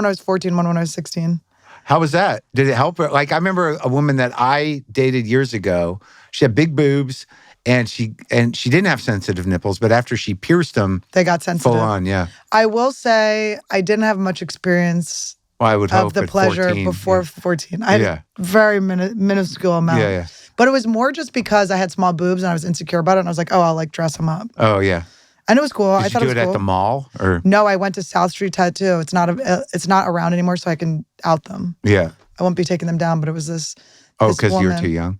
I was 14, one when I was 16. How was that? Did it help her? Like, I remember a woman that I dated years ago. She had big boobs. And she didn't have sensitive nipples, but after she pierced them, they got sensitive. Full on, yeah. I will say I didn't have much experience of the pleasure 14, before 14. I had a very minuscule amount. Yeah. But it was more just because I had small boobs and I was insecure about it. And I was like, oh, I'll like dress them up. Oh, yeah. And it was cool. Did I thought you it was do it cool. at the mall? Or No, I went to South Street Tattoo. It's not around anymore, so I can out them. Yeah. I won't be taking them down, but it was this. Oh, this because you're woman. too young?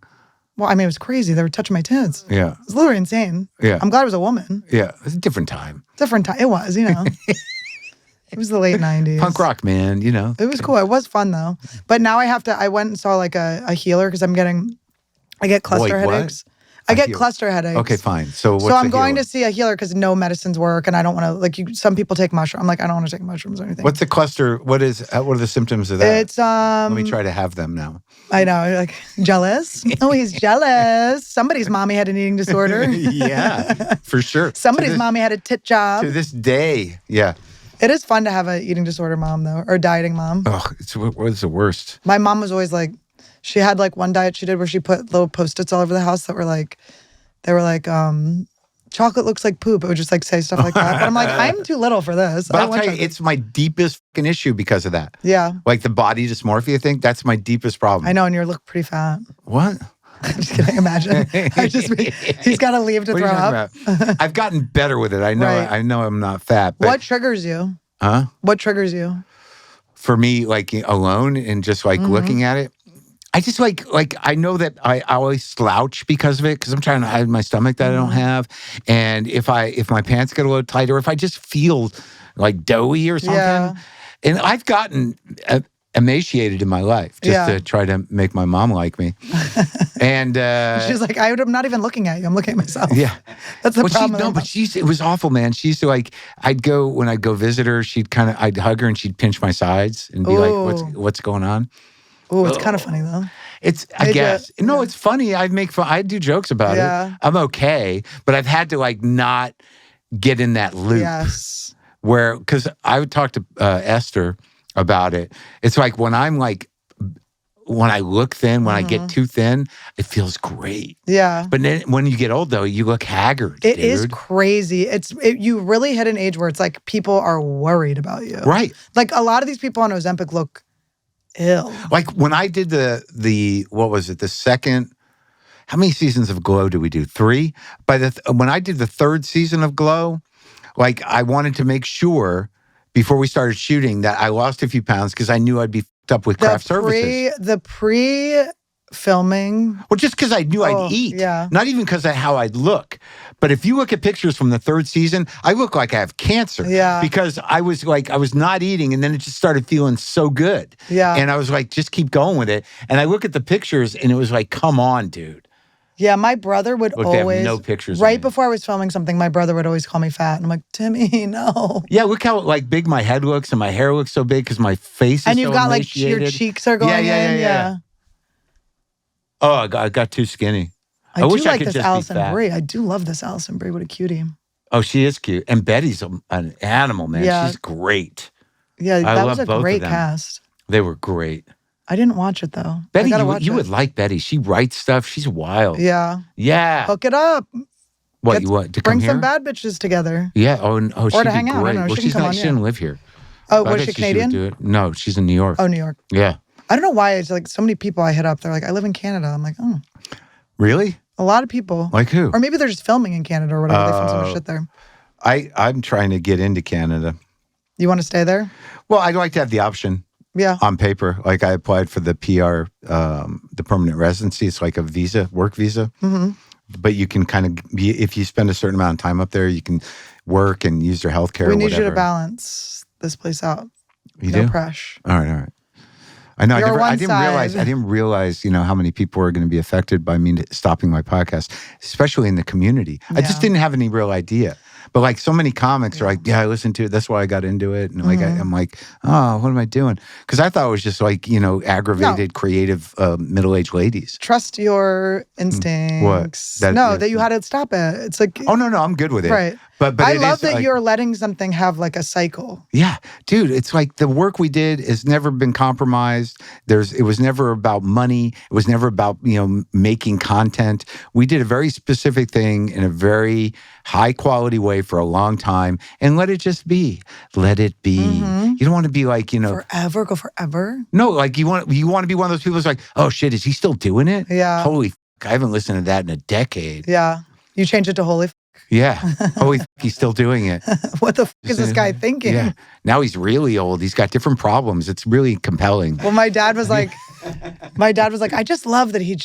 Well, I mean, it was crazy. They were touching my tits. Yeah. It was literally insane. Yeah. I'm glad it was a woman. Yeah. It's a different time. Different time. It was, It was the late 90s. Punk rock, man, It was cool. It was fun, though. But now I went and saw like a healer because I get cluster headaches. I get cluster headaches. Okay, fine. So what's I'm going healer? to see a healer because no medicines work, and I don't want to some people take mushrooms. I'm like, I don't want to take mushrooms or anything. What's the cluster? What are the symptoms of that? It's Let me try to have them now. I know, like jealous. Oh, he's jealous. Somebody's mommy had an eating disorder. Yeah, for sure. Somebody's mommy had a tit job. To this day, yeah. It is fun to have an eating disorder mom, though, or dieting mom. Oh, what's the worst? My mom was always like, she had like one diet she did where she put little Post-its all over the house that were like, chocolate looks like poop. It would just like say stuff like that. But I'm like, I'm too little for this. But I'll tell you, it's my deepest fucking issue because of that. Yeah. Like the body dysmorphia thing, that's my deepest problem. I know, and you look pretty fat. What? I'm just kidding. Imagine. He's got to leave to What throw are you up. talking about? I've gotten better with it. I know. Right. I know I'm not fat. But, What triggers you? Huh? What triggers you? For me, like alone and just like looking at it, I just like I know that I always slouch because of it because I'm trying to hide my stomach that I don't have, and if my pants get a little tight or if I just feel like doughy or something, and I've gotten emaciated in my life just to try to make my mom like me, and she's like, I'm not even looking at you. I'm looking at myself. Yeah, that's the problem. But it was awful, man. She used to when I'd go visit her, I'd hug her and she'd pinch my sides and be like, what's going on? Oh, it's kind of funny though. I guess. No, it's funny. I make fun. I do jokes about it. I'm okay, but I've had to not get in that loop. Yes. Because I would talk to Esther about it. It's like when I look thin, when I get too thin, it feels great. Yeah. But then when you get old, though, you look haggard. It is crazy. You really hit an age where it's like people are worried about you. Right. Like a lot of these people on Ozempic look ill. Like when I did the what was it, the second, how many seasons of Glow did we do? 3? When I did the 3rd season of Glow, like I wanted to make sure before we started shooting that I lost a few pounds because I knew I'd be fucked up with craft services. The pre-filming. Well, just because I knew I'd eat. Yeah. Not even because of how I'd look. But if you look at pictures from the 3rd season, I look like I have cancer. Yeah. Because I was not eating and then it just started feeling so good. Yeah. And I was like, just keep going with it. And I look at the pictures and it was like, come on, dude. Yeah, my brother would Look, always. they have no pictures. Right before I was filming something, my brother would always call me fat. And I'm like, Timmy, no. Yeah, look how big my head looks and my hair looks so big because my face is and you've so got emaciated. your cheeks are going in. Yeah. Oh, I got too skinny. I wish do I like could this just Allison be fat. Brie. I do love this Allison Brie. What a cutie. Oh, she is cute. And Betty's an animal, man. Yeah. She's great. Yeah, I that love was a both of great them. cast. They were great. I didn't watch it though. Betty, you would like Betty. She writes stuff. She's wild. Yeah. Yeah. Hook it up. What, you want to come bring here? some bad bitches together. Yeah. Oh, she'd to be hang out. I great. don't know. Well, She can come on, she didn't live here. Oh, I was bet she would Canadian? do it. No, she's in New York. Oh, New York. Yeah. I don't know why. It's like so many people I hit up. They're like, I live in Canada. I'm like, oh. Really? A lot of people. Like who? Or maybe they're just filming in Canada or whatever. They film so much shit there. I'm trying to get into Canada. You want to stay there? Well, I'd like to have the option. Yeah. On paper. Like I applied for the PR, the permanent residency. It's like a visa, work visa. Mm-hmm. But you can kind of be, if you spend a certain amount of time up there, you can work and use their health care. We need you to balance this place out. You no do? pressure. All right. I know. I didn't side. realize, how many people are going to be affected by me stopping my podcast, especially in the community. Yeah. I just didn't have any real idea. But like so many comics are like, I listened to it. That's why I got into it. And like, I'm like, oh, what am I doing? Because I thought it was just like, aggravated, creative, middle-aged ladies. Trust your instincts. What? That you had to stop it. It's like, oh no, I'm good with it. Right. But I love that you're letting something have like a cycle. Yeah, dude, it's like the work we did has never been compromised. It was never about money. It was never about, making content. We did a very specific thing in a very high quality way for a long time and let it just be. Let it be. Mm-hmm. You don't want to be like, forever, go forever. No, like you want to be one of those people who's like, oh shit, is he still doing it? Yeah. Holy I haven't listened to that in a decade. Yeah. You changed it to holy Yeah. Oh, he's still doing it. What the fuck is this guy thinking? Yeah. Now he's really old. He's got different problems. It's really compelling. Well, my dad was like, I just love that he's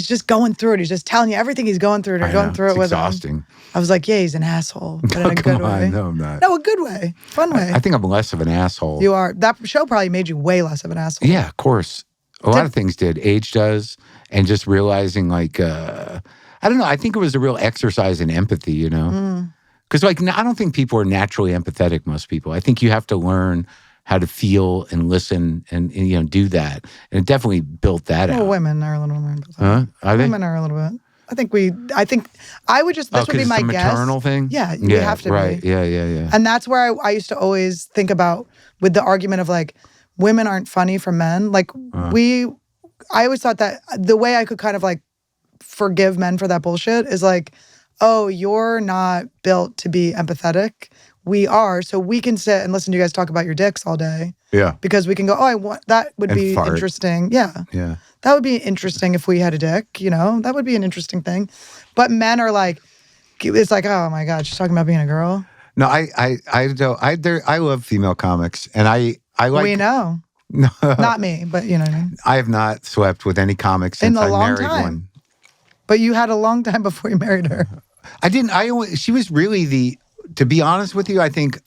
just going through it. He's just telling you everything he's going through. They're going through it with exhausting. him. I was like, yeah, he's an asshole, but in a good way. No, I'm not. No, a good way, fun way. I think I'm less of an asshole. You are. That show probably made you way less of an asshole. Yeah, of course. A lot of things did. Age does, and just realizing like, I don't know. I think it was a real exercise in empathy. You know, because like I don't think people are naturally empathetic. Most people. I think you have to learn how to feel and listen and do that. And it definitely built that out. Women are a little more empathetic. Huh? Are they? Women are a little bit. I think I would just, this would be my guess. It's a maternal thing? Yeah, you have to right. be. Yeah. And that's where I used to always think about with the argument of like, women aren't funny for men. Like I always thought that the way I could kind of like forgive men for that bullshit is like, oh, you're not built to be empathetic. We are, so we can sit and listen to you guys talk about your dicks all day. Yeah. Because we can go, that would be interesting. Yeah. Yeah. That would be interesting if we had a dick, that would be an interesting thing. But men are like, it's like, oh my God, she's talking about being a girl. No, I love female comics, and I like. We know. No, not me, but you know what I mean. I have not slept with any comics since I married one. But you had a long time before you married her. I didn't. She was really to be honest with you, I think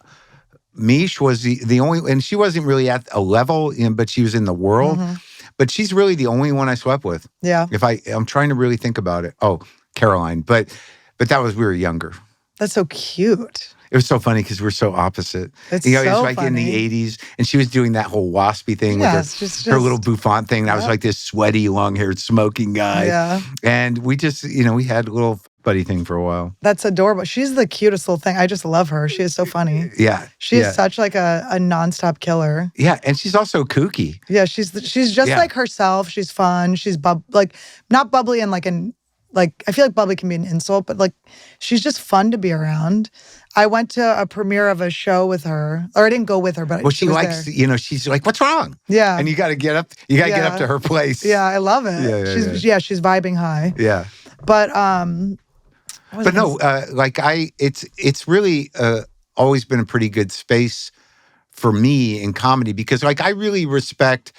Mish was the only, and she wasn't really at a level, but she was in the world. Mm-hmm. But she's really the only one I slept with. Yeah. If I'm trying to really think about it. Oh, Caroline. But that was, we were younger. That's so cute. It was so funny because we're so opposite. It's so it was like funny. In the 80s, and she was doing that whole waspy thing with her little bouffant thing. And I was like this sweaty, long-haired, smoking guy. Yeah. And we just, we had a little buddy thing for a while. That's adorable. She's the cutest little thing. I just love her. She is so funny. Yeah. She is such like a nonstop killer. Yeah, and she's also kooky. Yeah, she's just like herself. She's fun. She's not bubbly and I feel like bubbly can be an insult, but like she's just fun to be around. I went to a premiere of a show with her, or I didn't go with her, but she likes, there. She's like, what's wrong? Yeah. And you got to get up. You got to get up to her place. Yeah, I love it. She's vibing high. Yeah. But it's really always been a pretty good space for me in comedy because I really respect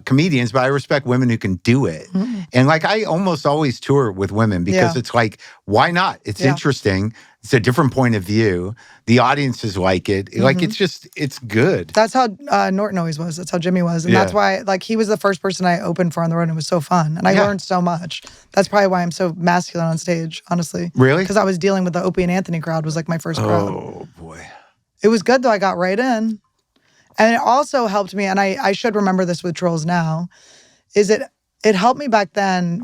comedians, but I respect women who can do it. Mm-hmm. And I almost always tour with women because it's like, why not? It's interesting. It's a different point of view. The audiences like it. Mm-hmm. It's good. That's how Norton always was. That's how Jimmy was. And that's why, he was the first person I opened for on the road and it was so fun. And I learned so much. That's probably why I'm so masculine on stage, honestly. Really? Because I was dealing with the Opie and Anthony crowd was my first crowd. Oh, boy. It was good, though. I got right in. And it also helped me, and I should remember this with Trolls now, is it helped me back then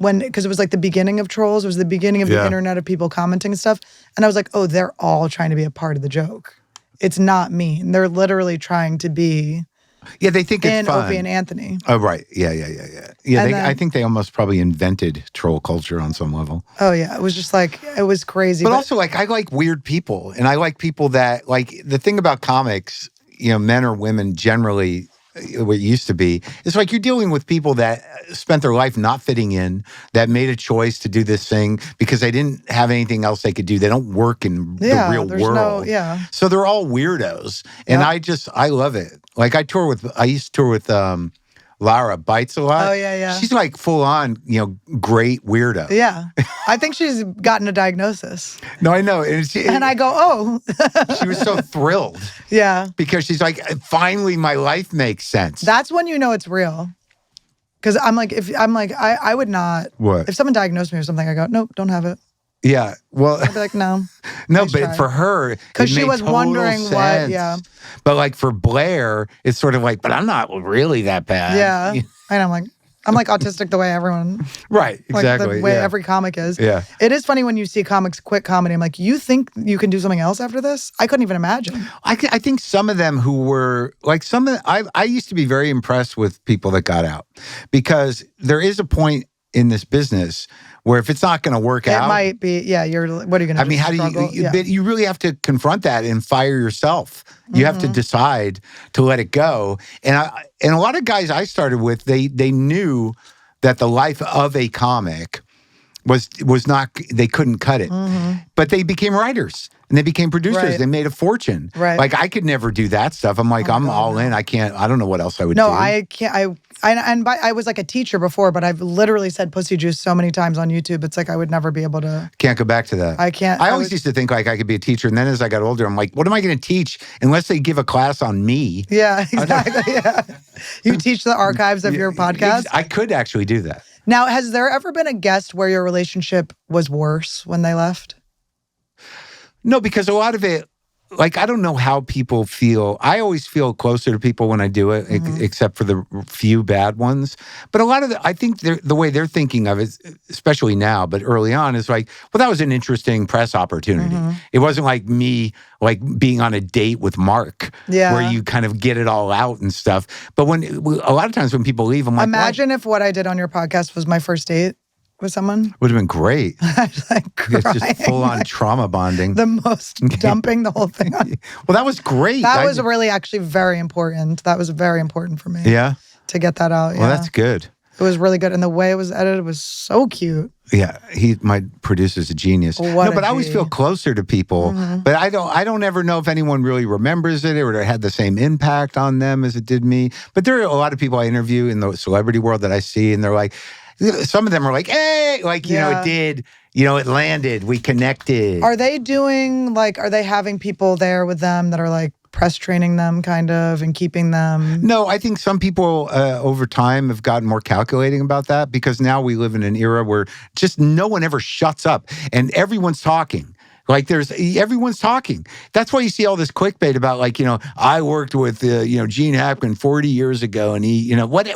because it was the beginning of Trolls. It was the beginning of the internet of people commenting and stuff. And I was like, oh, they're all trying to be a part of the joke. It's not mean. They're literally trying to be they think it's fun. Opie and Anthony. Oh, right. Yeah. I think they almost probably invented troll culture on some level. Oh, yeah. It was just it was crazy. But also, I like weird people. And I like people that, the thing about comics, men or women generally, what it used to be, it's you're dealing with people that spent their life not fitting in, that made a choice to do this thing because they didn't have anything else they could do. They don't work in the real world. So they're all weirdos. And I love it. I used to tour with Lara Bites a lot. Oh, yeah. She's full on, great weirdo. Yeah. I think she's gotten a diagnosis. No, I know. And I go, oh. She was so thrilled. Yeah. Because she's finally my life makes sense. That's when you know it's real. Because I would not. What? If someone diagnosed me or something, I go, nope, don't have it. Yeah, well, I'd be like, no. No, nice but try. For her, because she was wondering sense. But for Blair, it's sort of but I'm not really that bad. Yeah, and I'm like autistic the way everyone. Right, exactly. The way every comic is. Yeah. It is funny when you see comics quit comedy. I'm like, you think you can do something else after this? I couldn't even imagine. I think some of them who were I used to be very impressed with people that got out because there is a point in this business where if it's not going to work out, it might be. Yeah, what are you going to do? I mean, how do you? You really have to confront that and fire yourself. You have to decide to let it go. And a lot of guys I started with, they knew that the life of a comic was not, they couldn't cut it. But they became writers and they became producers. Right. They made a fortune. Right. Like I could never do that stuff. I'm like, I'm all in. I don't know what else I would do. No, I can't. I was like a teacher before, but I've literally said pussy juice so many times on YouTube. It's like I would never be able to. Can't go back to that. I can't. I always used to think like I could be a teacher. And then as I got older, I'm like, what am I going to teach unless they give a class on me? Yeah, exactly. Yeah. You teach the archives of your podcast? I could actually do that. Now, has there ever been a guest where your relationship was worse when they left? No, because a lot of it, like, I don't know how people feel. I always feel closer to people when I do it, except for the few bad ones. But a lot of I think the way they're thinking of it, especially now, but early on, is like, well, that was an interesting press opportunity. It wasn't like me, like being on a date with Marc, where you kind of get it all out and stuff. But when a lot of times when people leave, I'm like, imagine if what I did on your podcast was my first date with someone. Would have been great. Like it's just full on trauma bonding. The most dumping the whole thing on. Well, that was great. That was really actually very important. That was very important for me. Yeah. To get that out. Well, that's good. It was really good. And the way it was edited was so cute. Yeah. my producer's a genius. But I always feel closer to people. But I don't ever know if anyone really remembers it or it had the same impact on them as it did me. But there are a lot of people I interview in the celebrity world that I see, and they're like, some of them are like, hey, like, you know, it did, you know, it landed, we connected. Are they doing, like, are they having people there with them that are like press training them kind of and keeping them? No, I think some people over time have gotten more calculating about that because now we live in an era where just no one ever shuts up and everyone's talking. Like everyone's talking. That's why you see all this clickbait about like, you know, I worked with, you know, Gene Hackman 40 years ago and he, you know, what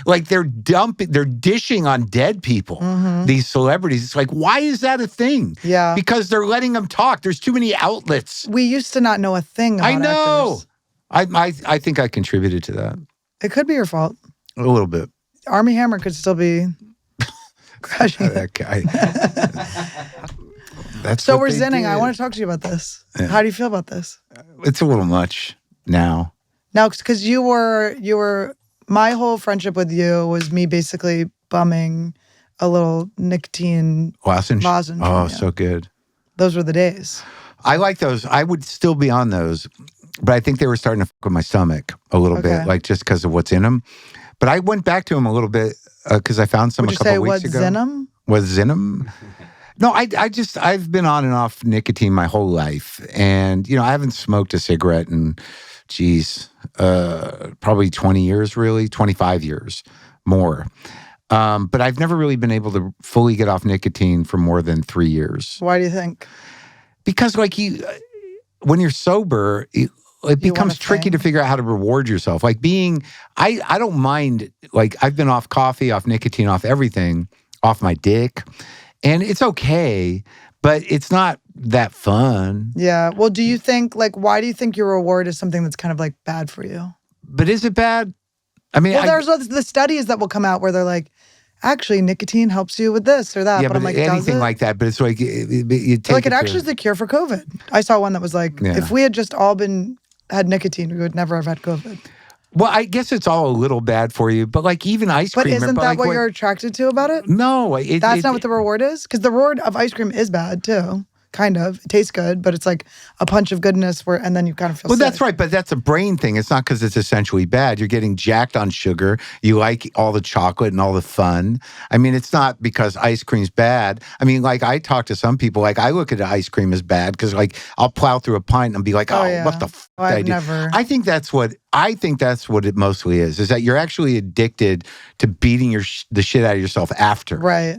like they're dishing on dead people, these celebrities. It's like, why is that a thing? Yeah. Because they're letting them talk. There's too many outlets. We used to not know a thing about I know. actors. I think I contributed to that. It could be your fault. A little bit. Armie Hammer could still be crushing that guy. So we're zinning. I want to talk to you about this. Yeah. How do you feel about this? It's a little much now. No, because you were, my whole friendship with you was me basically bumming a little nicotine lozenge. Oh, so good. Those were the days. I like those. I would still be on those, but I think they were starting to fuck with my stomach a little bit, like just because of what's in them. But I went back to them a little bit because I found some a couple weeks ago. Was in them? No, I've been on and off nicotine my whole life. And, you know, I haven't smoked a cigarette in, probably 20 years, really, 25 years more. But I've never really been able to fully get off nicotine for more than 3 years. Why do you think? Because, like, when you're sober, it becomes tricky to figure out how to reward yourself. Like I don't mind, like, I've been off coffee, off nicotine, off everything, off my dick. And it's okay, but it's not that fun. Yeah. Well, do you think, like, why do you think your reward is something that's kind of like bad for you? But is it bad? I mean, there's the studies that will come out where they're like, actually, nicotine helps you with this or that. Yeah, but I'm like, anything like that. But it's like, it actually is the cure for COVID. I saw one that was like, if we had just all had nicotine, we would never have had COVID. Well, I guess it's all a little bad for you, but like even ice cream. But isn't that what you're attracted to about it? No. That's not what the reward is? Because the reward of ice cream is bad too. Kind of. It tastes good, but it's like a punch of goodness and then you kind of feel sick. That's right, but that's a brain thing. It's not because it's essentially bad. You're getting jacked on sugar. You like all the chocolate and all the fun. I mean, it's not because ice cream's bad. I mean, like I talk to some people, like I look at ice cream as bad because like I'll plow through a pint and be like, what the f*** did I do? I think that's what it mostly is that you're actually addicted to beating the shit out of yourself after. Right.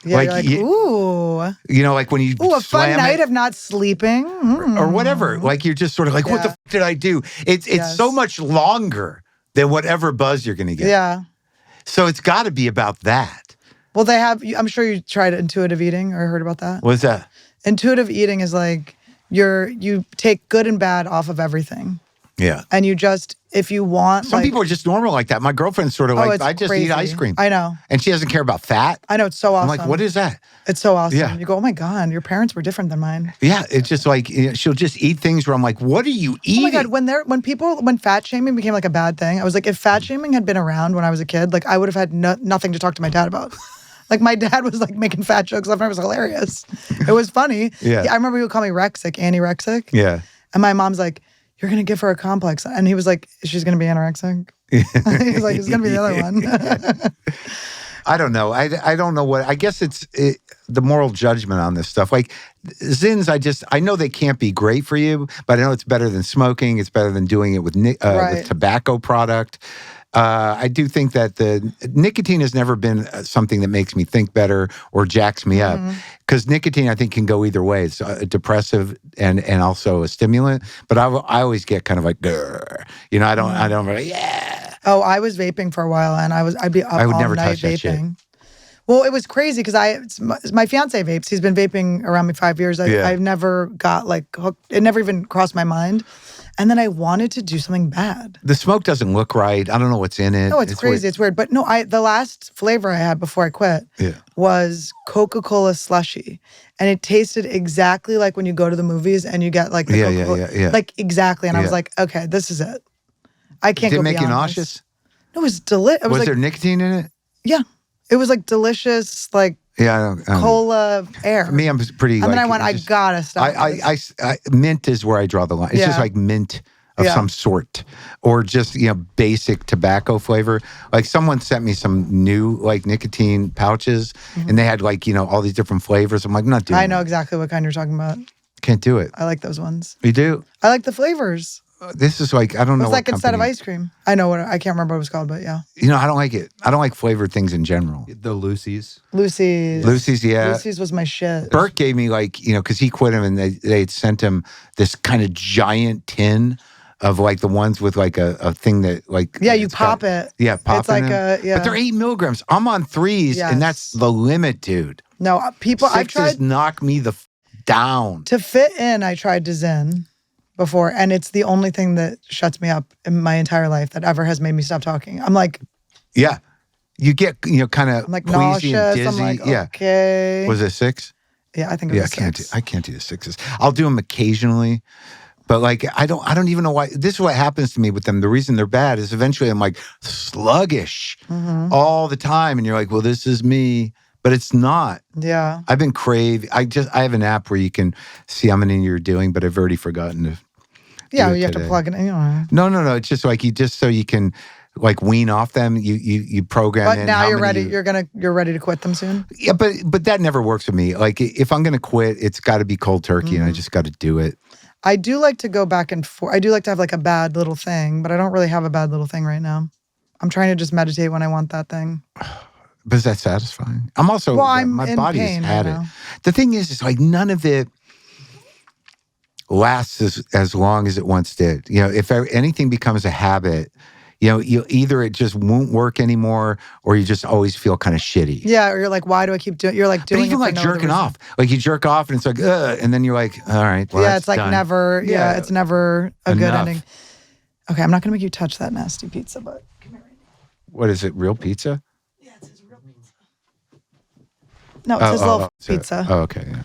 Yeah, like ooh. You know, like when you a fun night of not sleeping. Or whatever. Like you're just sort of like, what the f*** did I do? It's so much longer than whatever buzz you're going to get. Yeah. So it's got to be about that. Well, they have, I'm sure you tried intuitive eating or heard about that. What's that? Intuitive eating is like you take good and bad off of everything. Yeah. And you just, if you want. Some people are just normal like that. My girlfriend's sort of like, I just eat ice cream. I know. And she doesn't care about fat. I know. It's so awesome. I'm like, what is that? It's so awesome. Yeah. You go, oh my God, your parents were different than mine. Yeah. It's just like, she'll just eat things where I'm like, what are you eating? Oh my God. When fat shaming became like a bad thing, I was like, if fat shaming had been around when I was a kid, like I would have had nothing to talk to my dad about. Like my dad was like making fat jokes left and right. It was hilarious. It was funny. Yeah. I remember he would call me Rexic, anorexic. Yeah. And my mom's like, you're going to give her a complex. And he was like, she's going to be anorexic? He was like, it's going to be the other one. I don't know. I don't know what. I guess it's the moral judgment on this stuff. Like Zins, I know they can't be great for you, but I know it's better than smoking. It's better than doing it with tobacco product. I do think that the nicotine has never been something that makes me think better or jacks me up. Because nicotine, I think, can go either way. It's a depressive and also a stimulant. But I always get kind of like, grr. I don't really, yeah. Oh, I was vaping for a while, and I'd be up I would all never night touch that vaping. Well, it was crazy because my fiance vapes. He's been vaping around me 5 years. I've never got like hooked. It never even crossed my mind. And then I wanted to do something bad. The smoke doesn't look right. I don't know what's in it. No, it's crazy. It's weird. But no, the last flavor I had before I quit was Coca-Cola slushy. And it tasted exactly like when you go to the movies and you get like the Coca-Cola. Like exactly. And I was like, okay, this is it. I can't go beyond this. Did it make you nauseous? No, it was delicious. Was there nicotine in it? Yeah. It was like delicious, like cola air. For me, I'm pretty. And then I went, I gotta stop. Mint is where I draw the line. It's just like mint of some sort, or just basic tobacco flavor. Like someone sent me some new like nicotine pouches, and they had like all these different flavors. I'm like, I'm not doing. I know exactly what kind you're talking about. Can't do it. I like those ones. You do? I like the flavors. This is like, I don't know. It's like instead of ice cream. I know I can't remember what it was called, but yeah. I don't like it. I don't like flavored things in general. The Lucy's, yeah. Lucy's was my shit. Bert gave me like, because he quit him and they had sent him this kind of giant tin of like the ones with like a thing that like. Yeah, you pop it. Yeah, pop it. It's like But they're 8 milligrams. I'm on 3s and that's the limit, dude. No, people, I've tried. Knock me down. To fit in, I tried to Zen before, and it's the only thing that shuts me up in my entire life that ever has made me stop talking. I'm like, yeah, you get kind of I'm like queasy nauseous. and dizzy. I'm like, okay. Was it 6? Yeah, I think it was 6. I can't do the 6s. I'll do them occasionally, but like I don't even know why. This is what happens to me with them. The reason they're bad is eventually I'm like sluggish all the time, and you're like, well, this is me. But it's not. Yeah. I've been craving. I have an app where you can see how many you're doing, but I've already forgotten to. Yeah, you have to plug it in. No. It's just like so you can like wean off them. You program. But in now you're ready. You're ready to quit them soon. Yeah, but that never works for me. Like if I'm gonna quit, it's got to be cold turkey, and I just got to do it. I do like to go back and forth. I do like to have like a bad little thing, but I don't really have a bad little thing right now. I'm trying to just meditate when I want that thing. But is that satisfying? I'm also, my body has had it. The thing is like none of it lasts as long as it once did. If anything becomes a habit, you either it just won't work anymore or you just always feel kind of shitty. Yeah, or you're like, why do I keep doing it? You're like doing it. But even like jerking off. Like you jerk off and it's like, and then you're like, all right, well, it's like done. Never, it's never a good ending. Okay, I'm not going to make you touch that nasty pizza, but come here. What is it, real pizza? No, it's his little pizza. Oh, okay, yeah.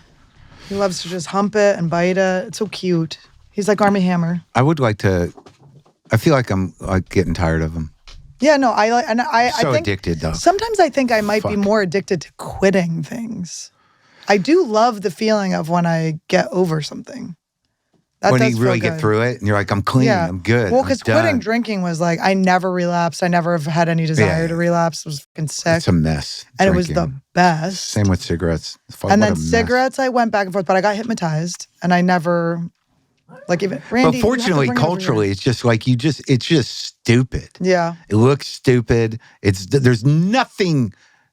He loves to just hump it and bite it. It's so cute. He's like Army Hammer. I would like to. I feel like I'm like getting tired of him. Yeah, no, I think addicted though. Sometimes I think I might be more addicted to quitting things. I do love the feeling of when I get over something. When you really get through it and you're like, I'm clean, I'm good. Well, because quitting drinking was like, I never relapsed. I never have had any desire to relapse. It was fucking sick. It's a mess. And it was the best. Same with cigarettes. And then cigarettes, I went back and forth, but I got hypnotized and I never, like even, Randy. But fortunately, culturally, it's just like it's just stupid. Yeah. It looks stupid. There's nothing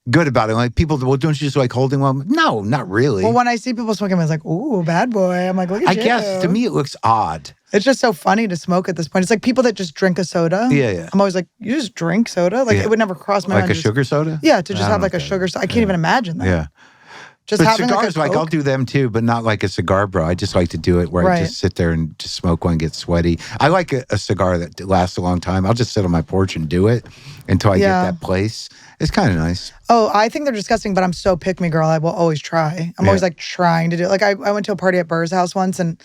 good about it. Like people, well, don't you just like holding one? No, not really. Well, when I see people smoking, I was like, ooh, bad boy. I'm like, look at you. I guess to me it looks odd. It's just so funny to smoke at this point. It's like people that just drink a soda. Yeah. I'm always like, you just drink soda? Like it would never cross my mind. Like a sugar soda? Yeah, to just have like a sugar soda. I can't even imagine that. Yeah. Just but having cigars, like I'll do them too, but not like a cigar bro. I just like to do it where I just sit there and just smoke one, get sweaty. I like a cigar that lasts a long time. I'll just sit on my porch and do it until I get that place. It's kind of nice. Oh, I think they're disgusting, but I'm so pick me girl. I will always try. I'm always like trying to do it. Like I went to a party at Burr's house once and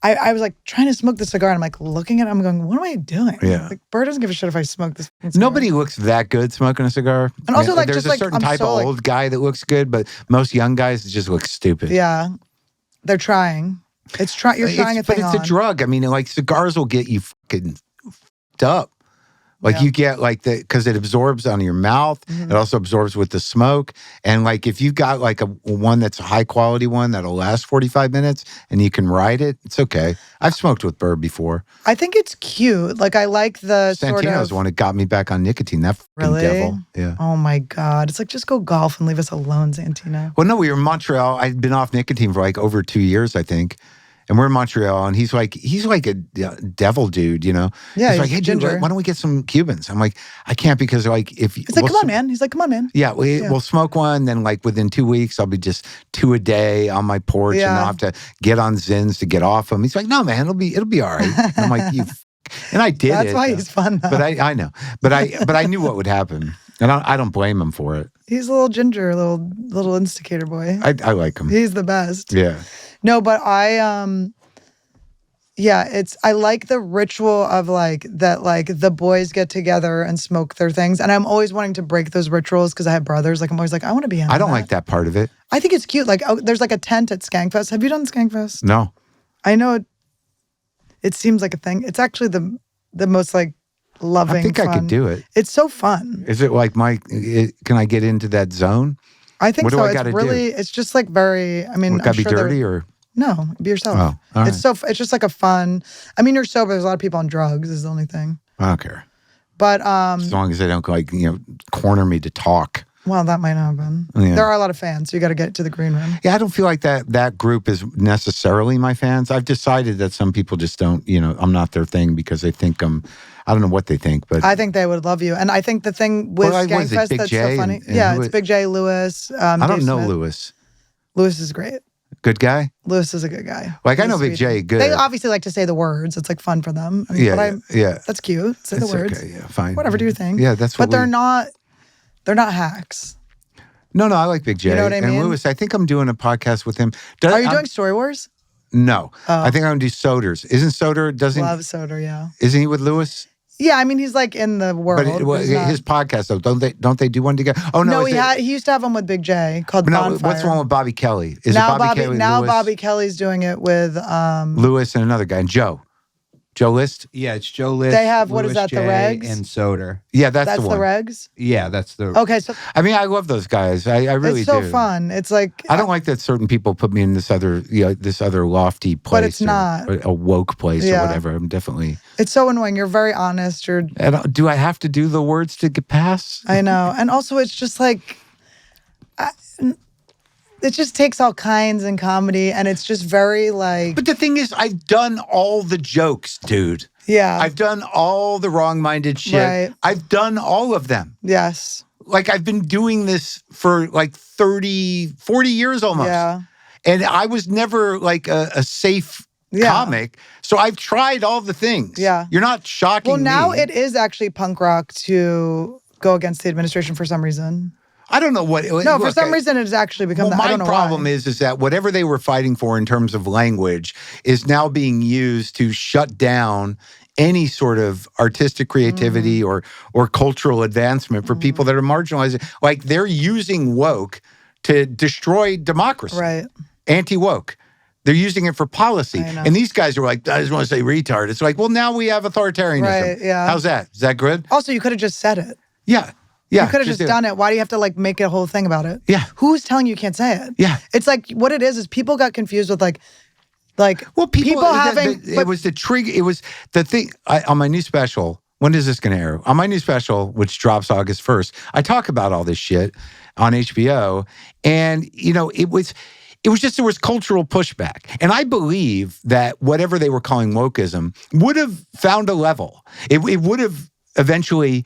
I was like trying to smoke the cigar, and I'm like looking at it, I'm going, what am I doing? Yeah. Like, Burr doesn't give a shit if I smoke this cigar. Nobody looks that good smoking a cigar. And also, like, there's just a like, certain I'm type so, of like, old guy that looks good, but most young guys just look stupid. Yeah. They're trying. You're trying a thing But it's on. a drug. I mean, like cigars will get you fucking f***ed up. Like you get like because it absorbs on your mouth. It also absorbs with the smoke. And like if you've got like a one that's a high quality one that'll last 45 minutes and you can ride it, it's okay. I've smoked with Burr before. I think it's cute. Like I like the Santino's the one that got me back on nicotine. That fucking devil. Yeah. Oh my God. It's like just go golf and leave us alone, Santino. Well, no, we were in Montreal. I'd been off nicotine for like over 2 years, I think. And we're in Montreal, and he's like a devil dude, you know? Yeah, he's like, hey, ginger. dude, why don't we get some Cubans? I'm like, I can't because like if he's like, come on, man. He's like, come on, man. Yeah, we'll smoke one. Then like within 2 weeks, I'll be just 2 a day on my porch, and I'll have to get on Zins to get off them. He's like, no, man, it'll be all right. And I'm like, and I did. That's why he's fun, though. But I know, but I knew what would happen, and I don't blame him for it. He's a little ginger, little instigator boy. I like him. He's the best. Yeah. No, but I like the ritual of like that, like the boys get together and smoke their things. And I'm always wanting to break those rituals because I have brothers. Like I'm always like, I want to be in I don't like that part of it. I think it's cute. Like there's like a tent at Skankfest. Have you done Skankfest? No. I know it seems like a thing. It's actually the most like loving, I think fun. I could do it. It's so fun. Is it like can I get into that zone? I think what so. Do I it's gotta really, do? It's just like very, I mean, Gotta be dirty or? No, be yourself. Oh, all right. It's just like a fun, I mean, you're sober. There's a lot of people on drugs is the only thing. I don't care. But as long as they don't like, corner me to talk. Well, that might happen. Yeah. There are a lot of fans, so you got to get to the green room. Yeah, I don't feel like that group is necessarily my fans. I've decided that some people just don't, I'm not their thing because they think I don't know what they think, but I think they would love you. And I think the thing with Skankfest that's so funny. It's Big J, Lewis. I don't Dave know Smith. Lewis. Lewis is great. Good guy? Lewis is a good guy. Like, I know Big J, good. They obviously like to say the words. It's like fun for them. I mean, yeah. That's cute. Say the words. Okay, yeah, fine. Whatever, do your thing. Yeah, that's what But they're not hacks. No, I like Big J. You know what I mean? And Lewis, I think I'm doing a podcast with him. Are you doing Story Wars? No. I think I'm going to do Soder's. Isn't Soder, Love Soder, yeah. Isn't he with Lewis? Yeah, I mean, he's like in the world. But his podcast, though, don't they do one together? Oh, no. He used to have one with Big J called Bonfire. What's the one with Bobby Kelly? Kelly, Lewis? Bobby Kelly's doing it with Lewis and another guy, and Joe. Joe List? Yeah, it's Joe List. They have, Louis what is that, J, the regs? And Soder. Yeah, that's the one. That's the regs? Yeah, that's the... Okay, so... I mean, I love those guys. I really do. It's so fun. It's like... I don't like that certain people put me in this other lofty place. But it's not. Or a woke place or whatever. I'm definitely... It's so annoying. You're very honest. Do I have to do the words to get past? I know. And also, it's just like... It just takes all kinds in comedy, and it's just very like... But the thing is, I've done all the jokes, dude. Yeah. I've done all the wrong-minded shit. Right. I've done all of them. Yes. Like, I've been doing this for like 30, 40 years almost. Yeah. And I was never like a safe comic. So I've tried all the things. Yeah. You're not shocking me. Well, now it is actually punk rock to go against the administration for some reason. I don't know what. No, for some reason it has actually become that. I don't know my problem is that whatever they were fighting for in terms of language is now being used to shut down any sort of artistic creativity or cultural advancement for people that are marginalized. Like, they're using woke to destroy democracy. Right. Anti-woke. They're using it for policy. And these guys are like, I just want to say retard. It's like, well, now we have authoritarianism. Right, yeah. How's that? Is that good? Also, you could have just said it. Yeah. Yeah, you could have just done it. Why do you have to like make a whole thing about it? Yeah. Who's telling you can't say it? Yeah. It's like, what it is people got confused with like well, people having... it was the trigger. It was the thing on my new special. When is this going to air? On my new special, which drops August 1st, I talk about all this shit on HBO. And, it was just, there was cultural pushback. And I believe that whatever they were calling wokeism would have found a level. It would have eventually...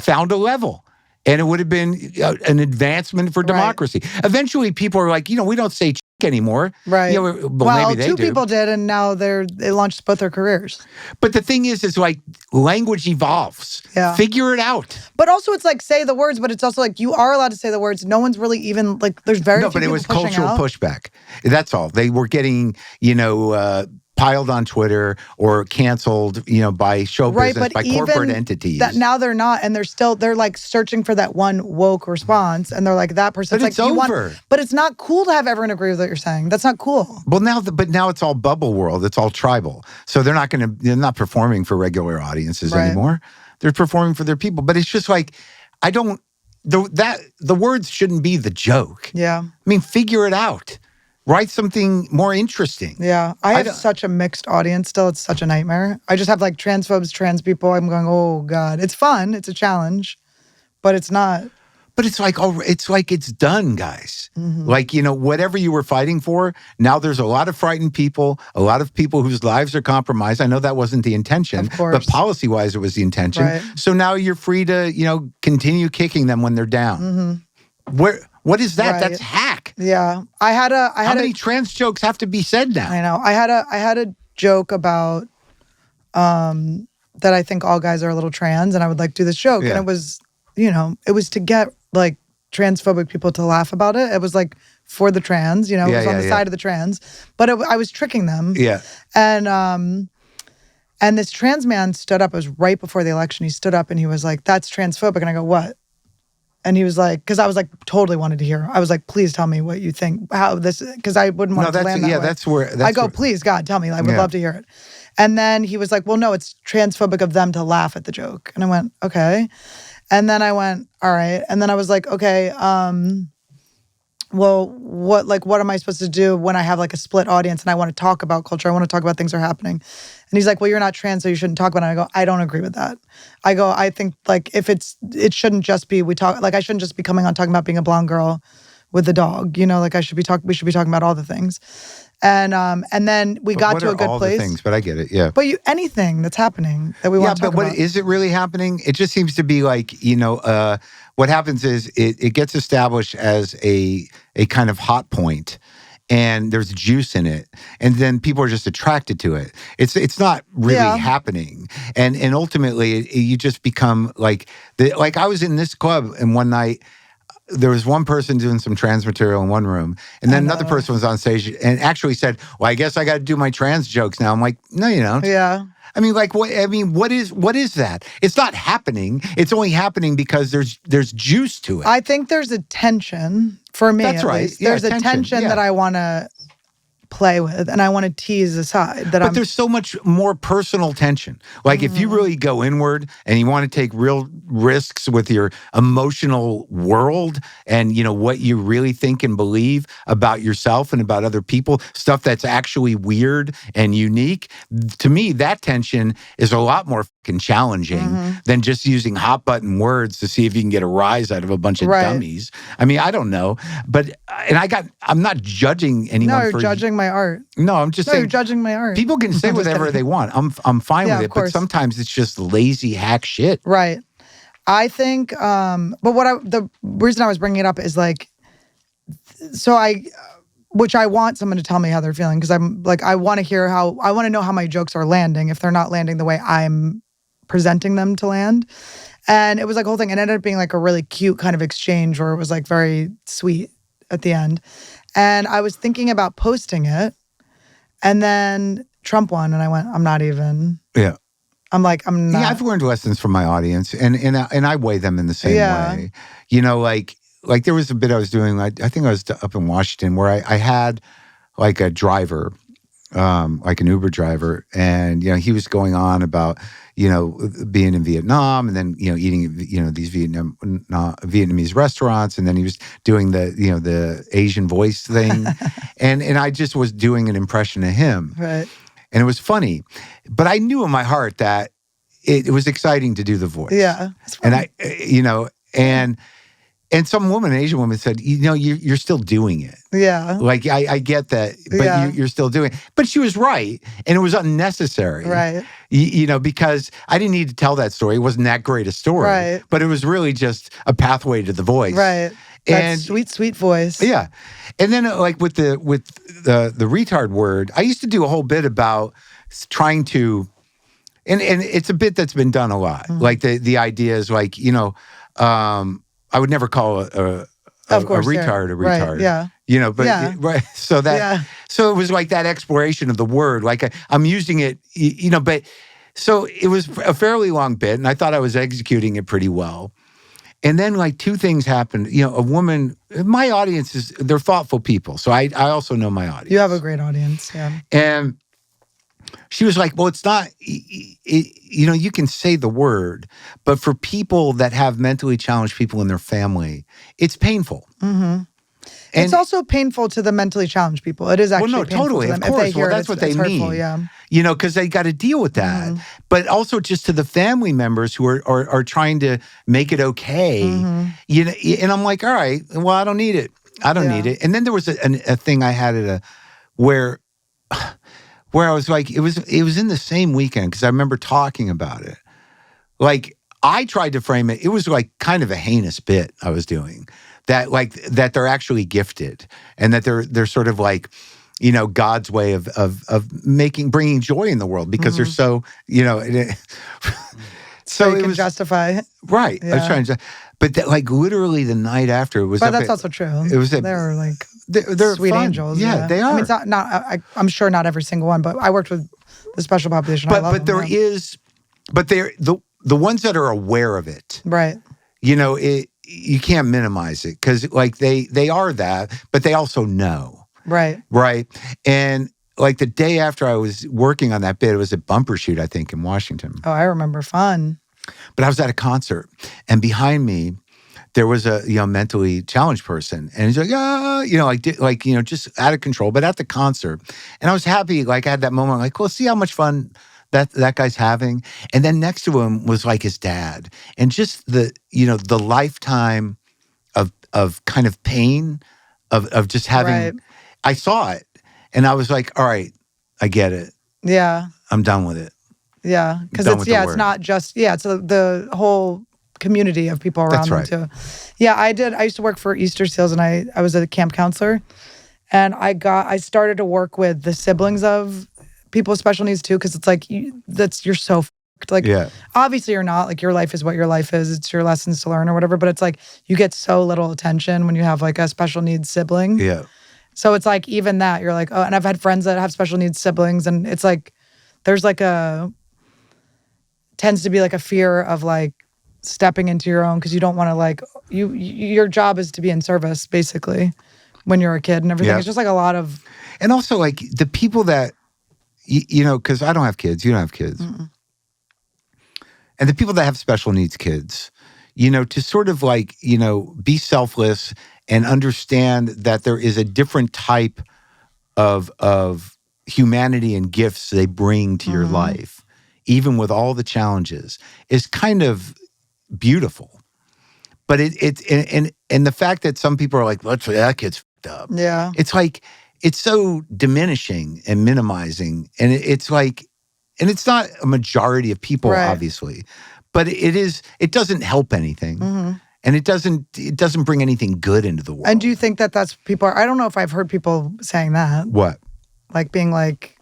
found a level, and it would have been an advancement for democracy. Eventually, people are like, we don't say anymore. Right. Well, maybe they two do. people did, and now they launched both their careers. But the thing is like language evolves. Yeah. Figure it out. But also it's like say the words, but it's also like you are allowed to say the words. No one's really even like there's very few No, but it people was pushing cultural out. pushback. That's all. They were getting, piled on Twitter or canceled, by show business, by corporate entities. That now they're not, and they're like searching for that one woke response, and they're like that person. But it's over. But it's not cool to have everyone agree with what you're saying. That's not cool. Well, now it's all bubble world. It's all tribal. So they're not performing for regular audiences anymore. They're performing for their people. But it's just like, the words shouldn't be the joke. Yeah. I mean, figure it out. Write something more interesting. Yeah. I have such a mixed audience still. It's such a nightmare. I just have like transphobes, trans people. I'm going, oh God. It's fun. It's a challenge. But it's not. But it's like it's done, guys. Mm-hmm. Like, whatever you were fighting for, now there's a lot of frightened people, a lot of people whose lives are compromised. I know that wasn't the intention, of course. But policy-wise, it was the intention. Right. So now you're free to, continue kicking them when they're down. Mm-hmm. What is that? Right. That's hack. Yeah. How many trans jokes have to be said now? I know. I had a joke about that I think all guys are a little trans, and I would like do this joke. Yeah. And it was, it was to get like transphobic people to laugh about it. It was like for the trans, it was on the side of the trans. But I was tricking them. Yeah. And this trans man stood up. It was right before the election. He stood up and he was like, "That's transphobic." And I go, "What?" And he was like, because I was like, totally wanted to hear. I was like, please tell me what you think, how this, because I wouldn't want it to land that way. That's where. I go, please, God, tell me. I would love to hear it. And then he was like, well, no, it's transphobic of them to laugh at the joke. And I went, okay. And then I went, all right. And then I was like, okay, well, what am I supposed to do when I have like a split audience and I want to talk about culture? I want to talk about things that are happening. And he's like, well, you're not trans, so you shouldn't talk about it. And I go, I don't agree with that. I think like it shouldn't just be, I shouldn't just be coming on talking about being a blonde girl with the dog, like we should be talking about all the things. And then we got to a good place. The things, but I get it, yeah. But anything that's happening that we want to talk about. Yeah, but is it really happening? It just seems to be like, what happens is it gets established as a kind of hot point, and there's juice in it, and then people are just attracted to it. It's not really happening, and ultimately you just become like I was in this club, and one night there was one person doing some trans material in one room, and then another person was on stage and actually said, "Well, I guess I got to do my trans jokes now." I'm like, "No, you don't." Yeah. I mean, like, what? I mean, what is that? It's not happening. It's only happening because there's juice to it. I think there's a tension for me. That's right. Least. There's a tension that I want to play with, and I want to tease aside. But there's so much more personal tension. Like if you really go inward and you want to take real risks with your emotional world and what you really think and believe about yourself and about other people, stuff that's actually weird and unique, to me that tension is a lot more fucking challenging than just using hot button words to see if you can get a rise out of a bunch of dummies. I mean, I don't know, but I'm not judging anyone. No, you're judging my art. No, I'm just saying. You're judging my art. People can say whatever they want. I'm fine with it, but sometimes it's just lazy hack shit. Right. I think, but the reason I was bringing it up is like, which I want someone to tell me how they're feeling, because I'm like, I want to know how my jokes are landing if they're not landing the way I'm presenting them to land. And it was like a whole thing. It ended up being like a really cute kind of exchange where it was like very sweet at the end. And I was thinking about posting it, and then Trump won, and I went, I'm not even. Yeah. I'm like, I'm not. Yeah, I've learned lessons from my audience, and I weigh them in the same way. Like there was a bit I was doing, I think I was up in Washington, where I had like a driver, like an Uber driver, and he was going on about being in Vietnam, and then eating these Vietnamese restaurants, and then he was doing the Asian voice thing, and I just was doing an impression of him, right? And it was funny, but I knew in my heart that it was exciting to do the voice. Yeah, and and some woman, an Asian woman, said, you're still doing it. Yeah. Like, I get that, but you're still doing it. But she was right, and it was unnecessary. Right. Because I didn't need to tell that story. It wasn't that great a story. Right. But it was really just a pathway to the voice. Right. That sweet, sweet voice. Yeah. And then like with the retard word, I used to do a whole bit about trying to, and it's a bit that's been done a lot. Like the idea is like, I would never call a retard a retard. Right, yeah. But right. So so it was like that exploration of the word. Like I'm using it, but so it was a fairly long bit, and I thought I was executing it pretty well. And then like two things happened. A woman, my audience they're thoughtful people. So I also know my audience. You have a great audience, yeah. And she was like, well, it's not, you can say the word, but for people that have mentally challenged people in their family, it's painful. Mm-hmm. It's also painful to the mentally challenged people. It is actually painful totally, to them. of course. If they hear that's what they mean. Hurtful, yeah. Because they got to deal with that. But also just to the family members who are trying to make it okay. And I'm like, all right, well, I don't need it. I don't need it. And then there was a thing I had where I was like, it was in the same weekend because I remember talking about it. Like I tried to frame it. It was like kind of a heinous bit I was doing. That they're actually gifted and that they're sort of like, God's way of bringing joy in the world because they're so, so it was justify. Right. Yeah. I was trying to, but like literally the night after it was. But that's also true. It was. They were like they're sweet fun. angels. Yeah, they are. I mean, it's not. I'm sure not every single one, but I worked with the special population. But there is, but they're the ones that are aware of it. Right. You can't minimize it because like they are that, but they also know. Right. Right. And like the day after I was working on that bit, it was a bumper shoot, I think, in Washington. Oh, I remember. Fun. But I was at a concert and behind me, there was a mentally challenged person. And he's like, just out of control, but at the concert. And I was happy, like I had that moment, like, well, see how much fun that guy's having. And then next to him was like his dad. And just the lifetime of kind of pain of just having, right. I saw it and I was like, all right, I get it. Yeah. I'm done with it. Yeah. Because it's not just, it's the whole community of people around them too. Yeah, I used to work for Easter Seals and I was a camp counselor. And I started to work with the siblings of people with special needs too, because it's like you're so fucked. Like obviously you're not, like your life is what your life is. It's your lessons to learn or whatever, but it's like you get so little attention when you have like a special needs sibling. Yeah. So it's like even that you're like, oh, and I've had friends that have special needs siblings and it's like there's like tends to be like a fear of like stepping into your own because you don't want to like your job is to be in service basically when you're a kid and everything. It's just like a lot of, and also like the people that because I don't have kids, you don't have kids. Mm-mm. And the people that have special needs kids, to sort of like, be selfless and understand that there is a different type of humanity and gifts they bring to your life, even with all the challenges, is kind of beautiful. But it's the fact that some people are like, that kid's fucked up. Yeah. It's like, it's so diminishing and minimizing. And it's like, and it's not a majority of people, obviously, but it doesn't help anything. Mm-hmm. And it doesn't bring anything good into the world. And do you think that that's people I don't know if I've heard people saying that. What? Like being like,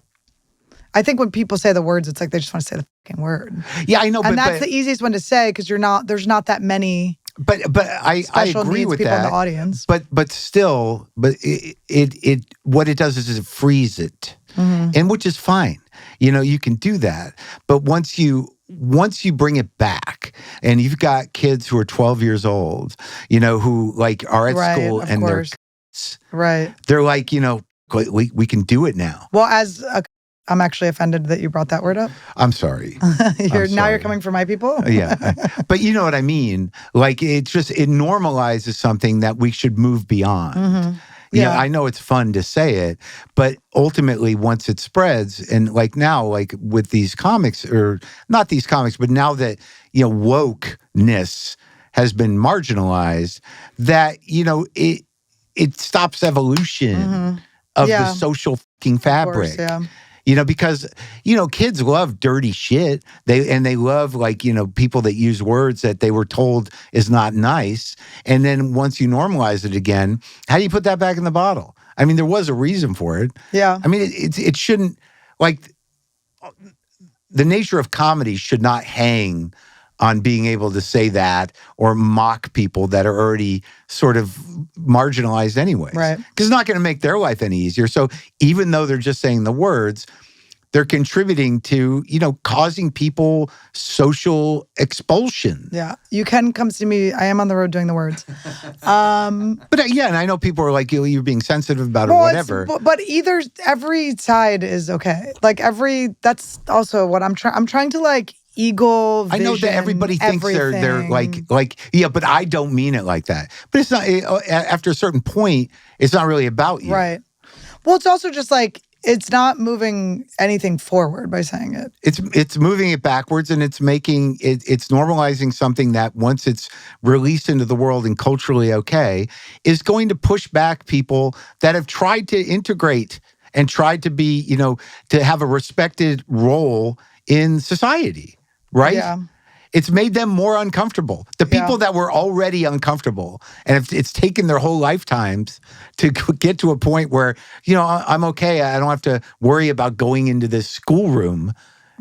I think when people say the words, it's like they just want to say the fucking word. Yeah, I know. And that's the easiest one to say because there's not that many. But I agree with people that. In the audience. But still, it what it does is it frees it, and which is fine. You can do that. But once you bring it back, and you've got kids who are 12 years old, who like are at school and they're like, we can do it now. Well, I'm actually offended that you brought that word up. I'm sorry. Now you're coming for my people? Yeah. But you know what I mean? Like, it normalizes something that we should move beyond. Mm-hmm. Yeah. I know it's fun to say it, but ultimately once it spreads, and like now, like with these comics, or not these comics, but now that, wokeness has been marginalized, that, it stops evolution of the social fucking fabric. Of course, yeah. Because, kids love dirty shit. They love people that use words that they were told is not nice. And then once you normalize it again, how do you put that back in the bottle? I mean, there was a reason for it. Yeah. I mean, it shouldn't, the nature of comedy should not hang on being able to say that or mock people that are already sort of marginalized anyways. Right. Because it's not going to make their life any easier. So even though they're just saying the words, they're contributing to, causing people social expulsion. Yeah. You can come see me. I am on the road doing the words. But yeah, and I know people are like, you're being sensitive about it or whatever. But every side is okay. That's also what I'm trying to eagle vision. I know that everybody thinks they're yeah, but I don't mean it like that. But it's not, after a certain point, it's not really about you. Right. Well, it's also just it's not moving anything forward by saying it. It's moving it backwards, and it's making it's normalizing something that once it's released into the world and culturally okay, is going to push back people that have tried to integrate and tried to be, to have a respected role in society. Right? Yeah. It's made them more uncomfortable. The people that were already uncomfortable, and it's taken their whole lifetimes to get to a point where, I'm okay. I don't have to worry about going into this schoolroom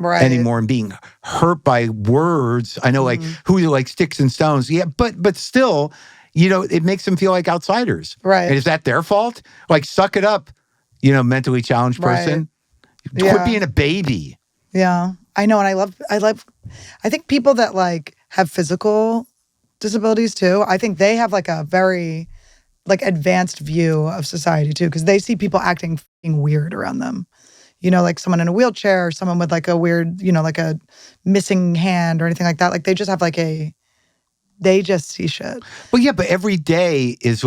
anymore and being hurt by words. I know, who sticks and stones. Yeah, but still, it makes them feel like outsiders. Right. And is that their fault? Suck it up, mentally challenged person. Right. Quit being a baby. Yeah. I know, and I think people that have physical disabilities too, I think they have a very advanced view of society too, because they see people acting f***ing weird around them. Someone in a wheelchair or someone with a weird, a missing hand or anything like that. They just have they just see shit. Well, yeah, but every day is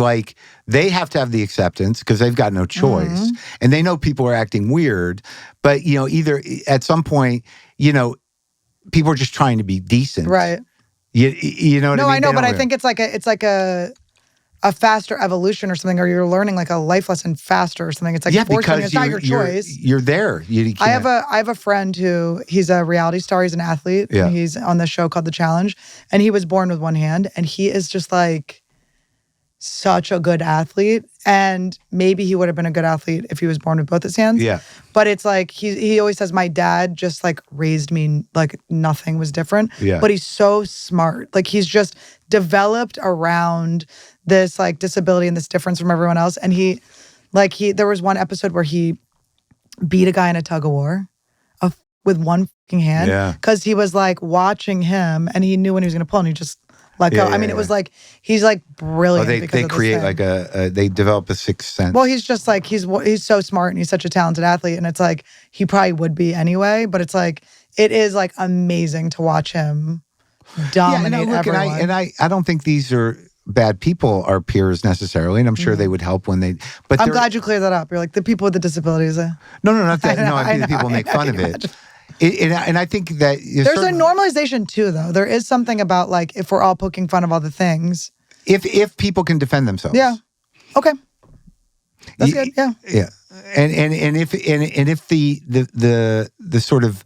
they have to have the acceptance because they've got no choice. Mm-hmm. And they know people are acting weird. But, either at some point, people are just trying to be decent. Right. You know what I mean? No, I know, but I think it's like a faster evolution or something, or you're learning a life lesson faster or something. It's forcing, it's not your choice. You're there. You I have a friend who, he's a reality star, he's an athlete. Yeah. And he's on the show called The Challenge, and he was born with one hand, and he is just such a good athlete. And maybe he would have been a good athlete if he was born with both his hands. Yeah. But it's he always says, my dad just raised me nothing was different. Yeah. But he's so smart. He's just developed around this disability and this difference from everyone else. And there was one episode where he beat a guy in a tug of war with one fucking hand. Yeah. Because he was watching him, and he knew when he was going to pull, and he just let go. I mean, it was he's brilliant. They create they develop a sixth sense. Well, he's just he's so smart, and he's such a talented athlete, and it's he probably would be anyway, but it's it is amazing to watch him dominate everyone. And I don't think these are bad people, our peers necessarily, and I'm sure they would help when they. But I'm glad you cleared that up. You're the people with the disabilities. No, not that. I know, people make fun of it. And I think that there's a normalization too, though. There is something about if we're all poking fun of all the things. If people can defend themselves. Yeah. Okay. That's good. Yeah. Yeah. And if the sort of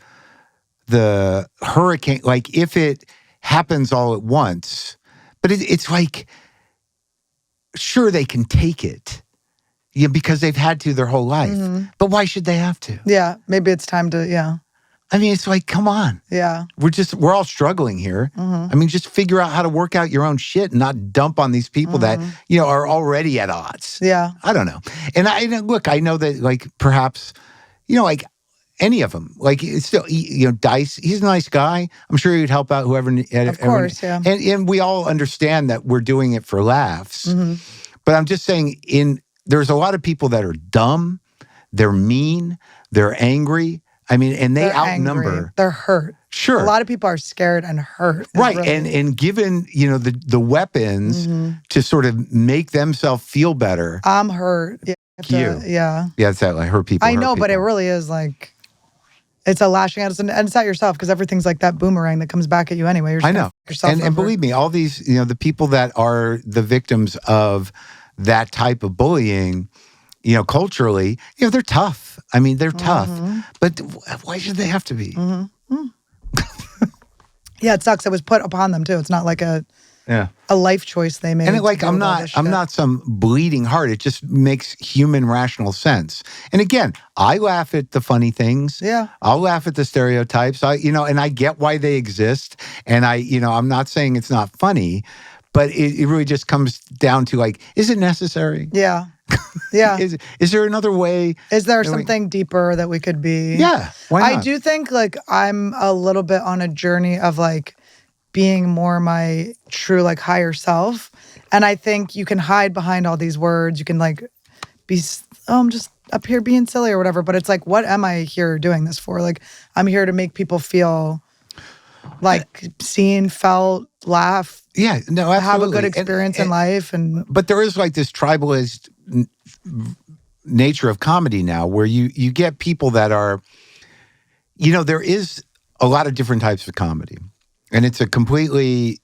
the hurricane, if it happens all at once, but it's sure they can take it. Yeah, because they've had to their whole life. Mm-hmm. But why should they have to? Yeah. Maybe it's time to, yeah. I mean, it's come on. Yeah. We're all struggling here. Mm-hmm. I mean, just figure out how to work out your own shit and not dump on these people that, are already at odds. Yeah. I don't know. And look, I know that perhaps, any of them, it's still, Dice, he's a nice guy. I'm sure he would help out whoever. Of course, yeah. And we all understand that we're doing it for laughs. Mm-hmm. But I'm just saying there's a lot of people that are dumb, they're mean, they're angry. I mean, and they're outnumber. Angry. They're hurt. Sure. A lot of people are scared and hurt. Right. Really... And given, the weapons to sort of make themselves feel better. I'm hurt. Yeah. Yeah, it's that hurt people. I know, but it really is it's a lashing out. And it's not yourself, because everything's that boomerang that comes back at you anyway. You're just I know. And believe me, all these, the people that are the victims of that type of bullying, culturally, they're tough. I mean, they're tough, but why should they have to be? Yeah, it sucks. It was put upon them too. It's not like a life choice they made. And I'm not some bleeding heart. It just makes human rational sense. And again, I laugh at the funny things. Yeah. I'll laugh at the stereotypes. And I get why they exist. And I'm not saying it's not funny, but it really just comes down to like, is it necessary? Yeah. Yeah. Is there another way? Is there something deeper that we could be? Yeah. Why not? I do think like I'm a little bit on a journey of like being more my true like higher self. And I think you can hide behind all these words. You can like be, I'm just up here being silly or whatever. But it's like, what am I here doing this for? Like, I'm here to make people feel like seen, felt, laugh. Yeah, no, absolutely. Have a good experience in life. But there is like this tribalist nature of comedy now where you get people that are, there is a lot of different types of comedy. And it's a completely,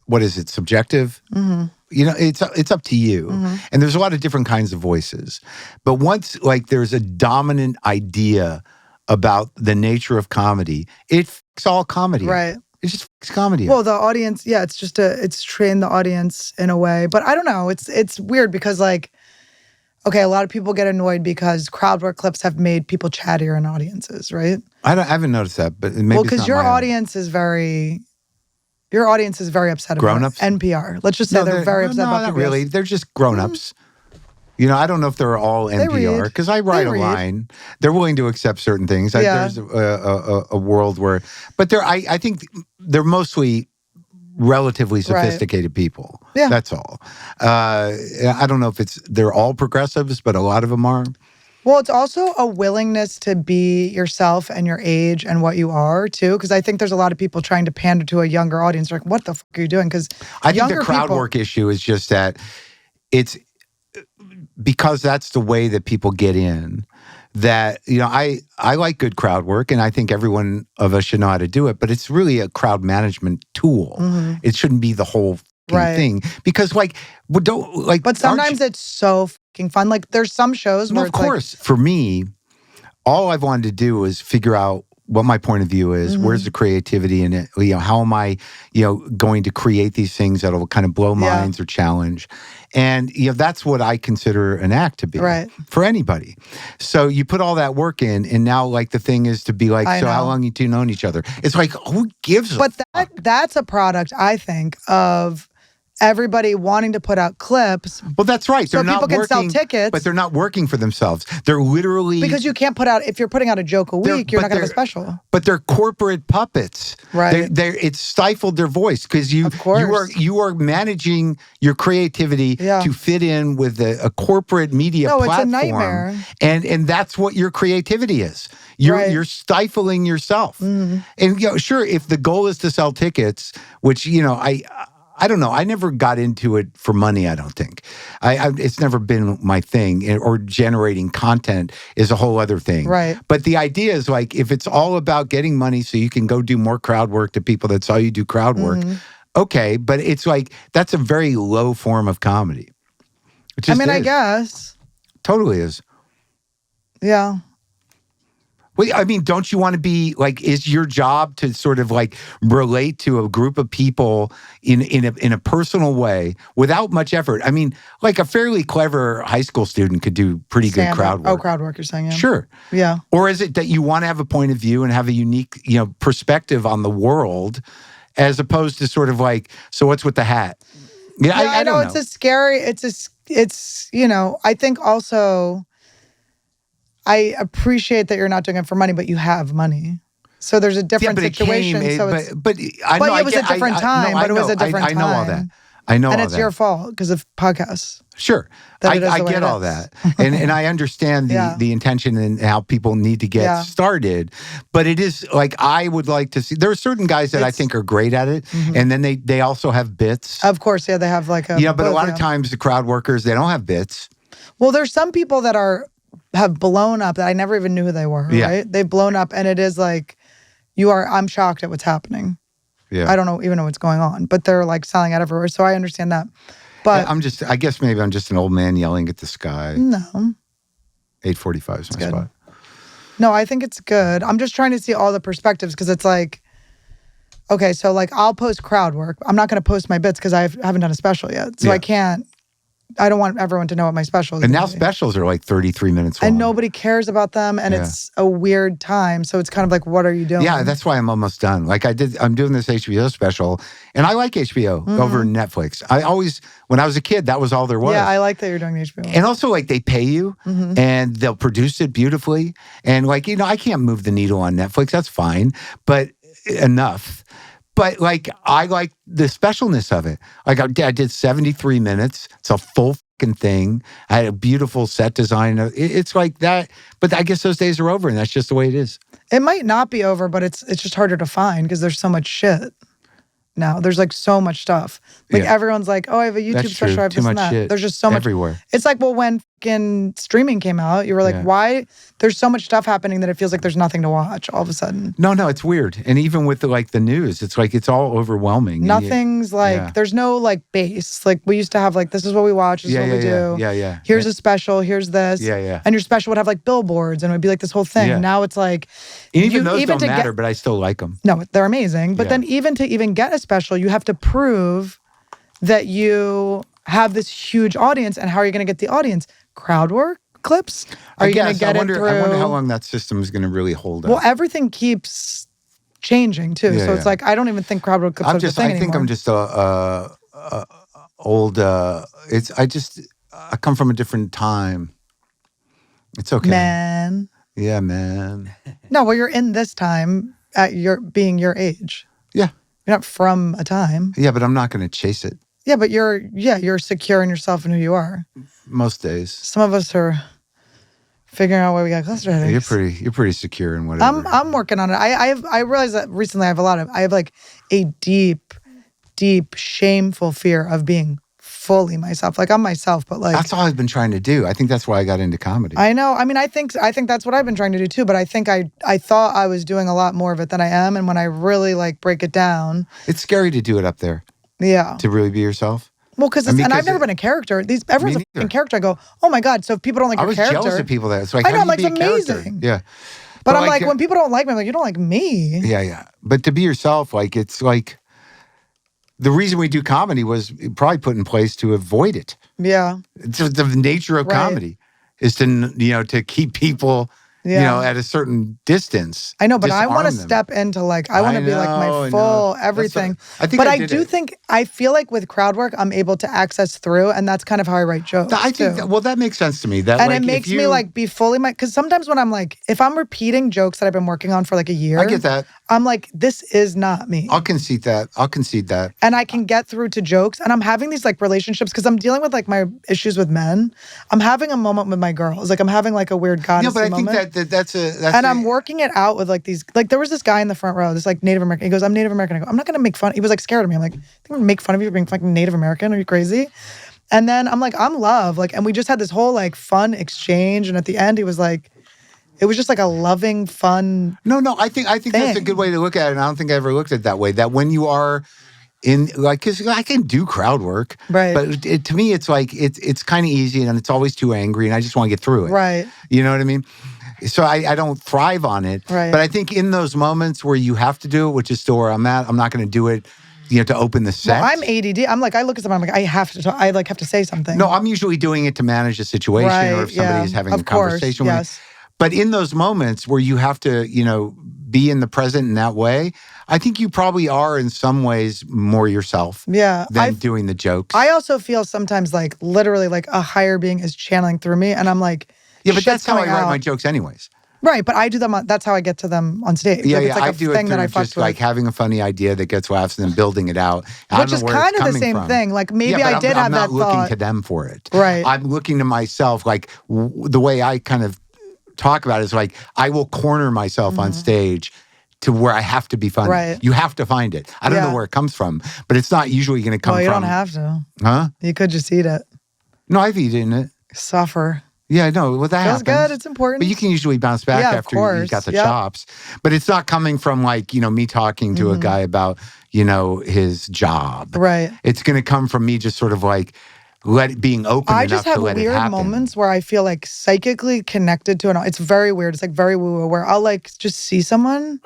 what is it, subjective? Mm-hmm. It's up to you. Mm-hmm. And there's a lot of different kinds of voices. But once like there's a dominant idea about the nature of comedy, it's all comedy. Right. It's just comedy. Well, the audience, yeah, it's trained the audience in a way. But I don't know. It's weird because like, okay, a lot of people get annoyed because crowd work clips have made people chattier in audiences, right? I haven't noticed that, but maybe because your audience is very upset grown-ups? about NPR. Let's just say they're very upset about not really. They're just grown-ups. I don't know if they're all NPR because I write a line. They're willing to accept certain things. There's a world where, but I think they're mostly relatively sophisticated people. Yeah, that's all. I don't know if they're all progressives, but a lot of them are. Well, it's also a willingness to be yourself and your age and what you are too. Because I think there's a lot of people trying to pander to a younger audience. Like, what the fuck are you doing? Because I think the crowd work issue is just that it's because that's the way that people get in. That, I like good crowd work and I think everyone of us should know how to do it, but it's really a crowd management tool. Mm-hmm. It shouldn't be the whole thing because but sometimes it's so fucking fun. Like there's some shows where of course, for me, all I've wanted to do is figure out what my point of view is, where's the creativity in it, how am I, going to create these things that'll kind of blow minds or challenge. And, that's what I consider an act to be for anybody. So you put all that work in and now like the thing is to be like, how long you two known each other? It's like, who gives a fuck? That's a product, I think, of everybody wanting to put out clips. Well, that's right. So people can sell tickets. But they're not working for themselves. They're literally... Because you can't put out... If you're putting out a joke a week, you're not going to have a special. But they're corporate puppets. Right. It's stifled their voice because you are managing your creativity to fit in with a corporate media platform. It's a nightmare. And that's what your creativity is. You're stifling yourself. Mm-hmm. And sure, if the goal is to sell tickets, which, I don't know. I never got into it for money, I don't think. It's never been my thing. Or generating content is a whole other thing. Right. But the idea is like, if it's all about getting money so you can go do more crowd work to people that saw you do crowd work, okay. But it's like, that's a very low form of comedy. I guess. Totally is. Yeah. Well, I mean, don't you want to be like? Is your job to sort of like relate to a group of people in a personal way without much effort? I mean, like a fairly clever high school student could do pretty good crowd work. Oh, crowd work, you're saying? Yeah. Sure. Yeah. Or is it that you want to have a point of view and have a unique, perspective on the world, as opposed to sort of like, so what's with the hat? Yeah, I know. It's a scary. I think also. I appreciate that you're not doing it for money, but you have money. So there's a different situation. It was a different time. But it was a different time. I know all that. I know all that. And it's your fault because of podcasts. Sure. I get all that. And I understand the intention and how people need to get started. But it is like, I would like to see, there are certain guys that I think are great at it. Mm-hmm. And then they also have bits. Of course, they have like a... Yeah, but a lot of times the crowd workers, they don't have bits. Well, there's some people that have blown up that I never even knew who they were, right? They've blown up and it is like, I'm shocked at what's happening. Yeah. I don't even know what's going on, but they're like selling out everywhere. So I understand that. But I guess maybe I'm just an old man yelling at the sky. No. 8:45 is my spot. No, I think it's good. I'm just trying to see all the perspectives because it's like, okay, so like I'll post crowd work. I'm not going to post my bits because I haven't done a special yet. So I don't want everyone to know what my special is. And now specials are like 33 minutes long. And nobody cares about them. And it's a weird time. So it's kind of like, what are you doing? Yeah, that's why I'm almost done. Like I'm doing this HBO special and I like HBO over Netflix. When I was a kid, that was all there was. Yeah, I like that you're doing the HBO. And also like they pay you and they'll produce it beautifully. And like, I can't move the needle on Netflix. That's fine. But enough. But like, I like the specialness of it. Like I did 73 minutes. It's a full fucking thing. I had a beautiful set design. It's like that. But I guess those days are over and that's just the way it is. It might not be over, but it's just harder to find because there's so much shit now. There's like so much stuff. Like everyone's like, oh, I have a YouTube special. I have this and that. Shit There's just so much. Everywhere. It's like, well, when fucking streaming came out, you were like, why? There's so much stuff happening that it feels like there's nothing to watch all of a sudden. No, it's weird. And even with the news, it's like it's all overwhelming. Nothing's there's no like base. Like we used to have like, this is what we watch, this is what we do. Yeah. Here's a special, here's this. Yeah. And your special would have like billboards and it would be like this whole thing. Yeah. Now it's like. Even those don't matter, but I still like them. No, they're amazing. But then even to get a special, you have to prove that you have this huge audience. And how are you going to get the audience? Crowd work? Clips? Are you going to get it through? I wonder how long that system is going to really hold up. Well, everything keeps changing too. So it's like, I don't even think crowd work clips are the thing anymore. I'm just old. I come from a different time. It's okay. Man. Yeah, man. No, well, you're in this time at being your age. Yeah. You're not from a time. Yeah, but I'm not going to chase it. Yeah, but you're secure in yourself and who you are. Most days. Some of us are figuring out why we got cluster headaches. You're pretty secure in whatever. I'm working on it. I realized that recently I have like a deep, shameful fear of being fully myself. Like I'm myself, but like that's all I've been trying to do. I think that's why I got into comedy. I know. I mean, I think that's what I've been trying to do too. But I think I thought I was doing a lot more of it than I am. And when I really like break it down, it's scary to do it up there. Yeah. To really be yourself. Well, because I've never been a character. Everyone's a fucking character. I go, oh my God. So if people don't like your character. I was jealous of people that. It's like, I know, I'm like, it's amazing. Yeah. But I'm like, when people don't like me, I'm like, you don't like me. Yeah. But to be yourself, like, it's like, the reason we do comedy was probably put in place to avoid it. Yeah. It's just the nature of comedy is to keep people, at a certain distance. I know, but I want to step into I want to be like my full everything. I feel like with crowd work, I'm able to access through, and that's kind of how I write jokes. That makes sense to me. That it makes me be fully because sometimes when I'm like, if I'm repeating jokes that I've been working on for like a year, I get that. I'm like, this is not me. I'll concede that. And I can get through to jokes, and I'm having these like relationships because I'm dealing with like my issues with men. I'm having a moment with my girls. Like I'm having like a weird goddess moment. Yeah, but I think that's I'm working it out with like these, like there was this guy in the front row, this like Native American. He goes, I'm Native American. I go, I'm not going to make fun. He was like scared of me. I'm like, I think I'm going to make fun of you for being fucking Native American. Are you crazy? And then I'm like, I'm love. Like, and we just had this whole like fun exchange. And at the end, he was like, it was just like a loving, fun. No, I think that's a good way to look at it. And I don't think I ever looked at it that way. That when you are in because I can do crowd work, right? But to me, it's like it's kind of easy and it's always too angry, and I just want to get through it, right? You know what I mean? So I don't thrive on it, right? But I think in those moments where you have to do it, which is still where I'm at, I'm not going to do it. To open the set. Well, I'm ADD. I'm like, I look at someone, I'm like, I have to talk, I like have to say something. No, I'm usually doing it to manage a situation, or if somebody is having a conversation with me. But in those moments where you have to, be in the present in that way, I think you probably are in some ways more yourself. Yeah. Than doing the jokes. I also feel sometimes like literally like a higher being is channeling through me, and I'm like, yeah, but that's how I write my jokes anyways. Right, but I do them. That's how I get to them on stage. Yeah, like, it's like I do it through just like having a funny idea that gets laughs and then building it out. Which is kind of the same thing. Like maybe I did have that thought. I'm not looking to them for it. Right. I'm looking to myself. Like the way I kind of talk about it is like I will corner myself on stage to where I have to be funny. Right. You have to find it. I don't know where it comes from, but it's not usually going to come from. Well, you don't have to. Huh? You could just eat it. No, I've eaten it. Suffer. Yeah, no, well, that feels happens. good. It's important. But you can usually bounce back after you got the chops. But it's not coming from like, me talking to a guy about, his job. Right. It's going to come from me just sort of like, being open I enough just have to let it weird happen. moments where I feel like psychically connected to it's very weird. It's like very woo-woo where I'll like just see someone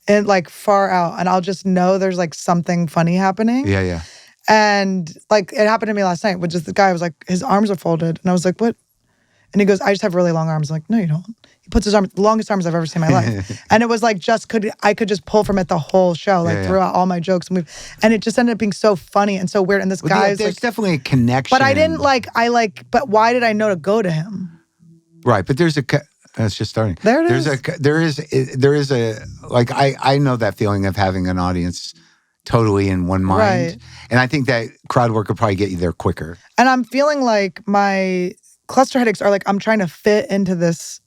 and like far out and I'll just know there's like something funny happening. Yeah. And like it happened to me last night, which is the guy was like, his arms are folded. And I was like, what? And he goes, I just have really long arms. I'm like, no, you don't. He puts his arms, the longest arms I've ever seen in my life. And it was like, I could just pull from it the whole show, like throughout all my jokes. And it just ended up being so funny and so weird. And this guy is there's like, definitely a connection. but I didn't but why did I know to go to him? Right. But there's it's just starting. There it is. There is a, like, I know that feeling of having an audience totally in one mind. Right. And I think that crowd work will probably get you there quicker. And I'm feeling like my cluster headaches are like, I'm trying to fit into this.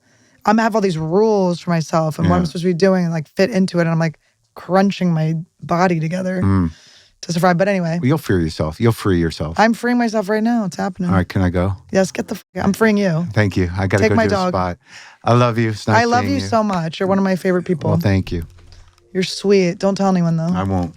I'm gonna have all these rules for myself and what I'm supposed to be doing and like fit into it. And I'm like crunching my body together to survive. But anyway. Well, you'll free yourself. You'll free yourself. I'm freeing myself right now. It's happening. All right. Can I go? Yes, I'm freeing you. Thank you. I got to Take go my do dog. a spot. I love you. It's nice I love seeing you so much. You're one of my favorite people. Well, thank you. You're sweet. Don't tell anyone though. I won't.